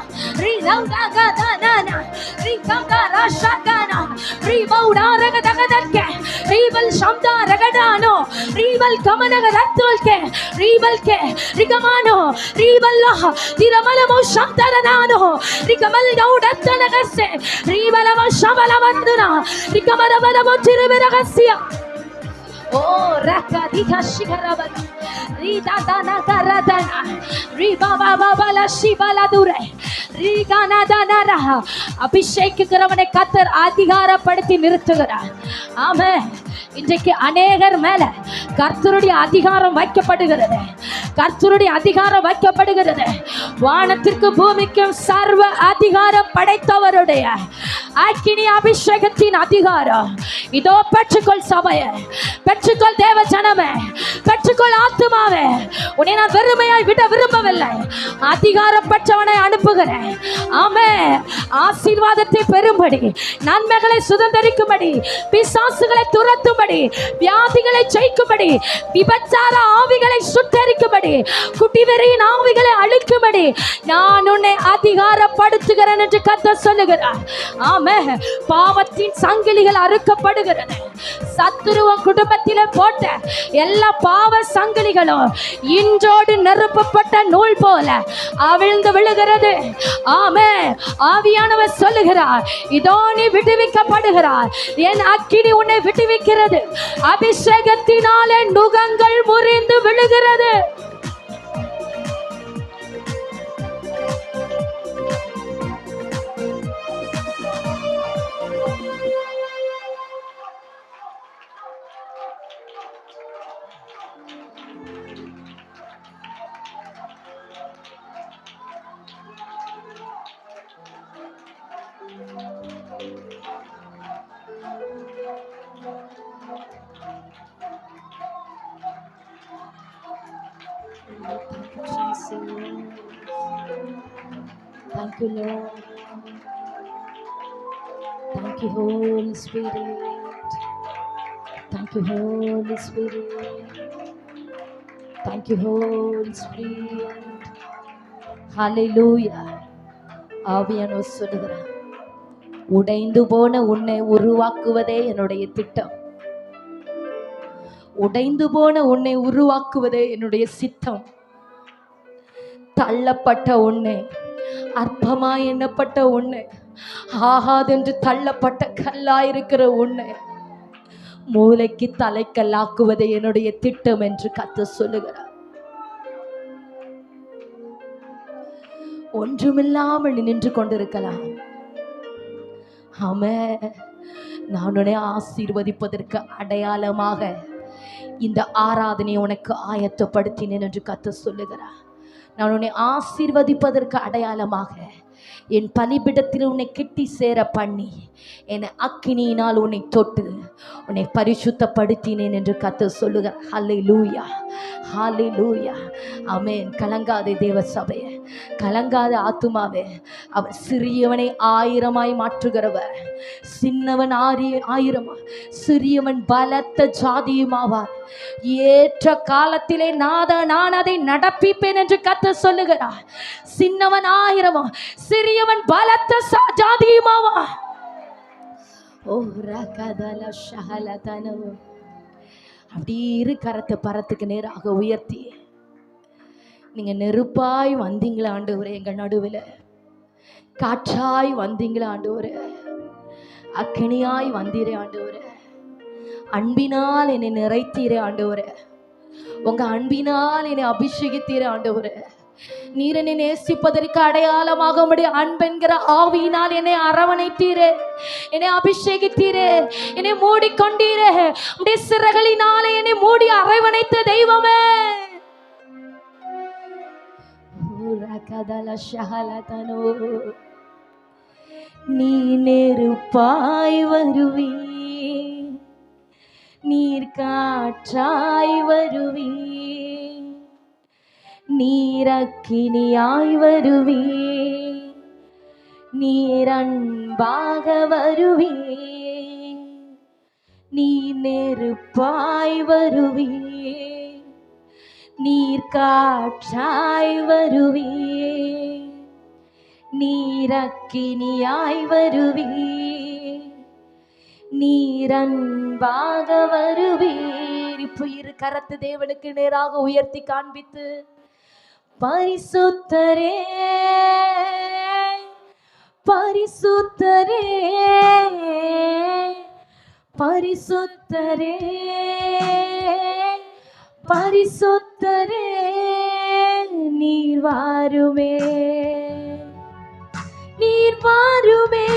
ரிலௌடா கதனானா ரிகம்கா ரஷகனா ரிவௌடா ரகதகதன்கே ரிவல் ஷம்தா ரகடானோ ரிவல் கமனக ரத்துல்கே ரிவல்கே ரிகமானோ ரிவல்லா திரமலம ஷந்தரனானோ ரிகமல் தௌடத்தனகஸே ரிவலம ஷமலவந்துனா ரிகமரவலம திரவிரகசியா. ஓ ரகதிகா ஷிகரவல ரிதாதனா கரதனா ரிபாபாபால ஷிபலதுரை ரிகனதனரா. அபிஷேகிக்கிறவனை கர்த்தர் அதிகாரப்படுத்தி நிறுத்துகிறார். ஆமென். இன்றைக்கு அநேகர் மேல கர்த்தருடைய அதிகாரம் வைக்கப்படுகிறது. கர்த்தருடைய அதிகாரம் வைக்கப்படுகிறது. வானத்திற்கு பூமிக்கும் சர்வ அதிகாரம் படைத்தவருடைய அக்கினி அபிஷேகத்தின் அதிகாரம் இதோ பெற்றுக்கொள் சபையை, பெற்றுக்கொள் தேவ ஜனமே, பெற்றுக்கொள் ஆத்துமாவே. உன்னை நான் வெறுமையாய் விட விரும்பவில்லை. அதிகாரம் பெற்றவனை அனுப்புகிறேன். ஆமென். ஆசீர்வாதத்தை பெறும்படி, நன்மைகளை சுதந்தரிக்கும்படி, பிசாசுகளை துரத்தும்படி, வியாதிகளை ஜெயிக்கும்படி, விபச்சார ஆவிகளை சுட்டரிக்கும்படி, குடிவெறியின் ஆவிகளை அழிக்கும்படி நான் உன்னை அதிகாரப்படுத்துகிறேன் என்று கர்த்தர் சொல்லுகிறார். ஆமென். பாவத்தின் சங்கிலிகள் அறுக்கப்படுகிறது. சத்துருவ குடும்பத்திலே போட்ட எல்லா பாவ சங்கிலிகளும் இன்றோடு நிரப்பப்பட்ட நூல் போல அவிழ்ந்து விழுகிறது. ஆமென். ஆவியானவர் சொல்லுகிறார், இதோ நீ விடுவிக்கப்படுகிறார். என் அக்கினி உன்னை விடுவிக்கிறது. அபிஷேகத்தினாலே நுகங்கள் முறிந்து விழுகிறது. Thank you, Lord. Thank you, Holy Spirit. Thank you, Holy Spirit. Thank you, Holy Spirit. Hallelujah. ஆவியானவர் சொல்லுகிறார், உடைந்து போன உன்னை உருவாக்குவதே என்னுடைய திட்டம். உடைந்து போன உன்னை உருவாக்குவதே என்னுடைய சித்தம். தள்ளப்பட்ட உன்னை, அற்பமாய் எண்ணப்பட்ட உன்னை, ஆகாதென்று தள்ளப்பட்ட கல்லாயிருக்கிற உன்னை மூளைக்கு தலைக்கல்லாக்குவதே என்னுடைய திட்டம் என்று கர்த்தர் சொல்லுகிறார். ஒன்றுமில்லாமல் நின்று கொண்டிருக்கலாம். ஆமென். நான் உன்னை ஆசீர்வதிப்பதற்கு அடையாளமாக இந்த ஆராதனை உனக்கு ஆயத்தப்படுத்தினேன் என்று கர்த்தர் சொல்லுகிறார். நான் உன்னை ஆசீர்வதிப்பதற்கு அடையாளமாக என் பலிபீடத்தில் உன்னை கிட்டி சேர பண்ணி என்னை அக்கினியினால் உன்னை தொட்டு உன்னை பரிசுத்தப்படுத்தினேன் என்று கர்த்தர் சொல்லுகிறார். ஹல்லேலூயா, ஹல்லேலூயா, ஆமென். கலங்காதே தேவ சபையே, கலங்காத ஆத்துமாவே. அவர் சிறியவனை ஆயிரமாய் மாற்றுகிறவர், சின்னவன் ஆயிரமா, சிறியவன் பலத்த ஜாதியுமாவார். ஏற்ற காலத்திலே நான் அதை நடப்பிப்பேன் என்று கர்த்தர் சொல்லுகிறார். சின்னவன் ஆயிரமா, சிறியவன் பலத்த ஜாதியுமாவா. ஓ ரகதல ஷஹலதனோ. அப்படி இரு கரத்தை பரத்துக்கு நேராக உயர்த்தி, நீங்க நெருப்பாய் வந்தீங்களா ஆண்டவரே, எங்க நடுவில் காற்றாய் வந்தீங்களா ஆண்டவரே, அக்கினியாய் வந்தீரே ஆண்டவரே, அன்பினால் என்னை நிறைத்தீரே ஆண்டவரே, உங்க அன்பினால் என்னை அபிஷேகித்தீரே ஆண்டவரே. நீர் என்னை நேசிப்பதற்கு அடையாளமாக உம்முடைய அன்பென்கிற ஆவியினால் என்னை அரவணைத்தீரே, என்னை அபிஷேகித்தீரே, என்னை மூடிக்கொண்டீரே. உம்முடைய சிறகுகளினாலே என்னை மூடி அரவணைத்த தெய்வமே. நீ நெருப்பாய் வருவீ, நீர் காற்றாய் வருவீ, நீரக்கினியாய் வருவீ, நீரன்பாக வருவீ, நீ நெருப்பாய் வருவீ, நீர் காற்றாய் வருவீ, நீரக்கினியாய் வருவீ, நீரன்பாக வருவீர். இப்போ இரு கரத்து தேவனுக்கு நேராக உயர்த்தி காண்பித்து, பரிசுத்தரே பரிசுத்தரே பரிசுத்தரே பரிசுத்தரே நீர் வாருமே, நீர் வாருமே.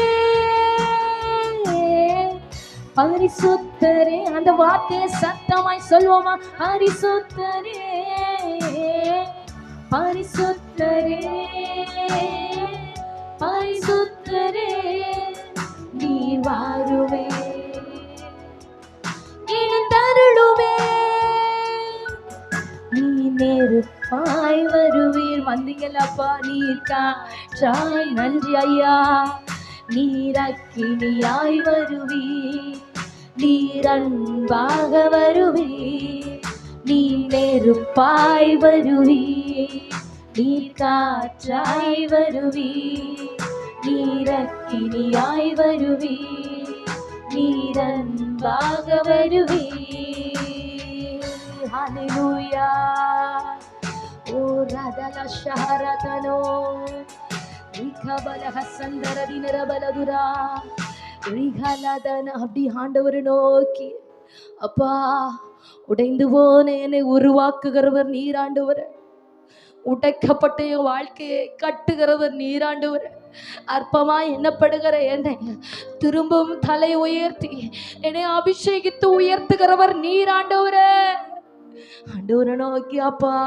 பரிசுத்தரே, அந்த வார்த்தையை சத்தமாய் சொல்வோமா? பரிசுத்தரே பரிசுத்தரே பரிசுத்தரே நீர் வாருமே, எழுந்தருளுமே, நீ நெருப்பாய் வருவீர். வந்தீங்களப்பா, நீர் காற்றாய், நன்றி ஐயா. நீர் அக்கினியாய் வருவீர், நீர் அன்பாக வருவீர், நீ நெருப்பாய் வருவீர், நீர் காற்றாய் வருவீர், நீர் அக்கினியாய் வருவீர், நீர் அன்பாக வருவீர். ஹல்லேலூயா. ஓ ரதல ஷஹரதனோ ரிகபல ஹசந்தரதி நிரபலதுரா ரிகலதன. அப்படி ஆண்டவரை நோக்கி, அப்பா, உடைந்து போன என்னை உருவாக்குகிறவர் நீராண்டவர், உடைக்கப்பட்ட என் வாழ்க்கையை கட்டுகிறவர் நீராண்டவர், அற்பமாய் எண்ணப்படுகிற என்னை திரும்பவும் தலை உயர்த்தி என்னை அபிஷேகித்து உயர்த்துகிறவர் நீராண்டவரே. ஆண்டவரை நோக்கி, அப்பா,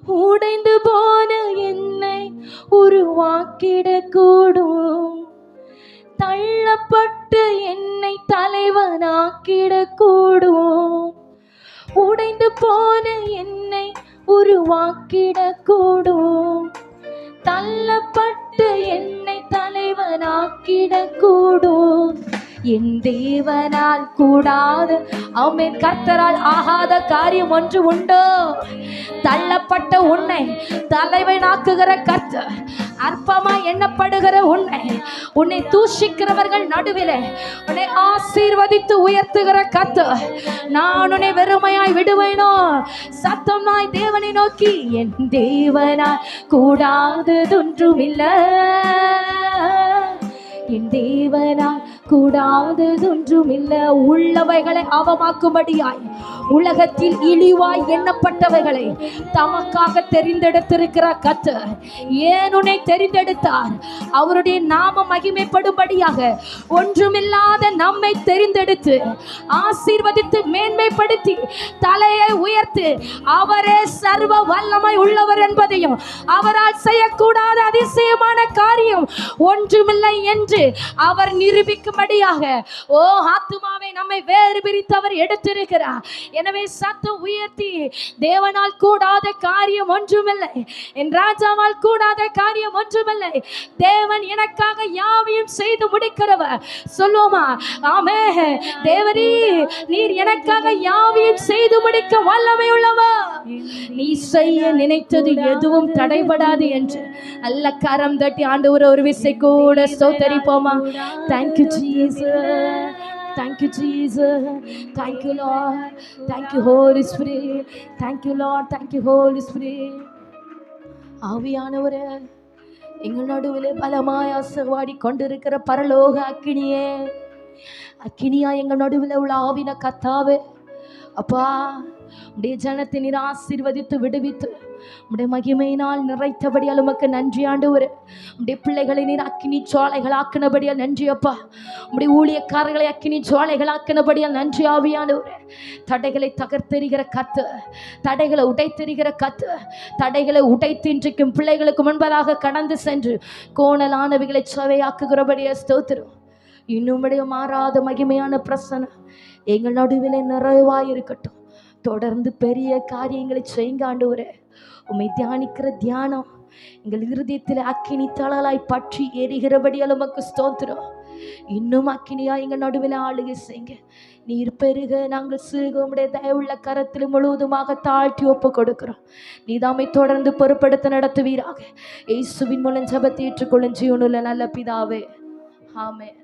உடைந்து போன என்னை உருவாக்கிடக்கூடும், தள்ளப்பட்டு என்னை தலைவனாக்கிடக்கூடும், உடைந்து போன என்னை உருவாக்கிடக்கூடும், தள்ளப்பட்டு என்னை தலைவனாக்கிடக்கூடும். என் தேவனால் கூடாது ஆமென். கர்த்தரால் ஆகாத காரியம் ஒன்று உண்டோ? தள்ளப்பட்ட உன்னை தலைவனாக்குகிற கர்த்தர், அற்பமாய் எண்ணப்படுகிற உன்னை தூஷிக்கிறவர்கள் நடுவிலே உன்னை ஆசீர்வதித்து உயர்த்துகிற கர்த்தர், நான் உன்னை வெறுமையாய் விடுவேனோ? சத்தமாய் தேவனை நோக்கி, என் தேவனால் கூடாததொன்றுமில்லை, என் தேவனால் கூடாததொன்றுமில்லை. உள்ளவைகளை அவமாக்கும்படியாய் உலகத்தில் இழிவாய் எண்ணப்பட்டவைகளை தமக்காக தெரிந்தெடுத்திருக்கிற கர்த்தர் ஏன் உன்னை தெரிந்தெடுத்தார்? அவருடைய நாம மகிமைப்படும்படியாக ஒன்றுமில்லாத நம்மை தெரிந்தெடுத்து ஆசீர்வதித்து மேன்மைப்படுத்தி தலையை உயர்த்து அவரே சர்வ வல்லமை உள்ளவர் என்பதையும் அவரால் செய்யக்கூடாத அதிசயமான காரியம் ஒன்றுமில்லை என்று அவர் நிரூபிக்கும்படியாக ஓ ஆத்துமாவை நம்மை வேறு பிரித்து அவர் எடுத்திருக்கிறார். எனவே சத்தம் உயர்த்தி, தேவனால் கூடாத காரியம் ஒன்றுமில்லை, என் ராஜாவால் கூடாத காரியம் ஒன்றுமில்லை, தேவன் எனக்காக யாவையும் செய்து முடிக்கிறவர். சொல்லுவோமா? ஆமே. தேவரீ, நீர் எனக்காக யாவையும் செய்து முடிக்க வல்லமை உள்ளவர், நீ செய்ய நினைத்தது எதுவும் தடைபடாது என்று நல்ல கரம் தட்டி ஆண்டவரை ஒரு விசை கூட ஸ்தோத்தரிப்போமா? Thank you Jesus, thank you Jesus, thank you Lord, thank you Holy Spirit, thank you Lord, thank you Holy Spirit. ஆவியானவரே, எங்கள் நடுவிலே பலமாய் அசைவாடி கொண்டிருக்கிற பரலோக அக்கினியே, அக்கினியா எங்கள் நடுவில் உள்ள ஆவின கர்த்தாவே, அப்பா உடைய ஜனத்தை நீர் ஆசீர்வதித்து விடுவித்து உடைய மகிமையினால் நிறைத்தபடியால் உமக்கு நன்றி ஆண்டவரே. உடைய பிள்ளைகளை நீர் அக்கினி ஜுவாலைகள் ஆக்கினபடியால் நன்றி அப்பா. உடைய ஊழியக்காரர்களை அக்கினி ஜுவாலைகள் ஆக்கினபடியால் நன்றி ஆவியானவரே. தடைகளை தகர்த்தெறிகிற கர்த்தர், தடைகளை உடைத்தெறிகிற கர்த்தர், தடைகளை உடைத்து இன்றைக்கும் பிள்ளைகளுக்கு முன்பதாக கடந்து சென்று கோணலானவைகளை சுவையாக்குகிறபடியா ஸ்தோத்திரம். இன்னும் மாறாத மகிமையான பிரசன்னம் எங்கள் நடுவிலே நிறைவாயிருக்கட்டும். தொடர்ந்து பெரிய காரியங்களை செய்யுங்க ஆண்டவரே. உம்மை தியானிக்கிற தியானம் எங்கள் இருதயத்தில் அக்கினி தழலாய் பற்றி எரிகிறபடியால் உமக்கு ஸ்தோத்திரம். இன்னும் அக்கினியா எங்கள் நடுவில் ஆளுகை செய்யுங்க. நீர் பெருக, நாங்கள் சிறுக உம்முடைய தயவுள்ள கரத்தில் முழுவதுமாக தாழ்த்தி ஒப்பு கொடுக்கிறோம். நீதாமை தொடர்ந்து பொறுப்படுத்த நடத்துவீராக. இயேசுவின் மூலம் ஜெபத்தை ஏற்றுக்கொள்ளும் ஜீவனுள்ள நல்ல பிதாவே, ஆமென்.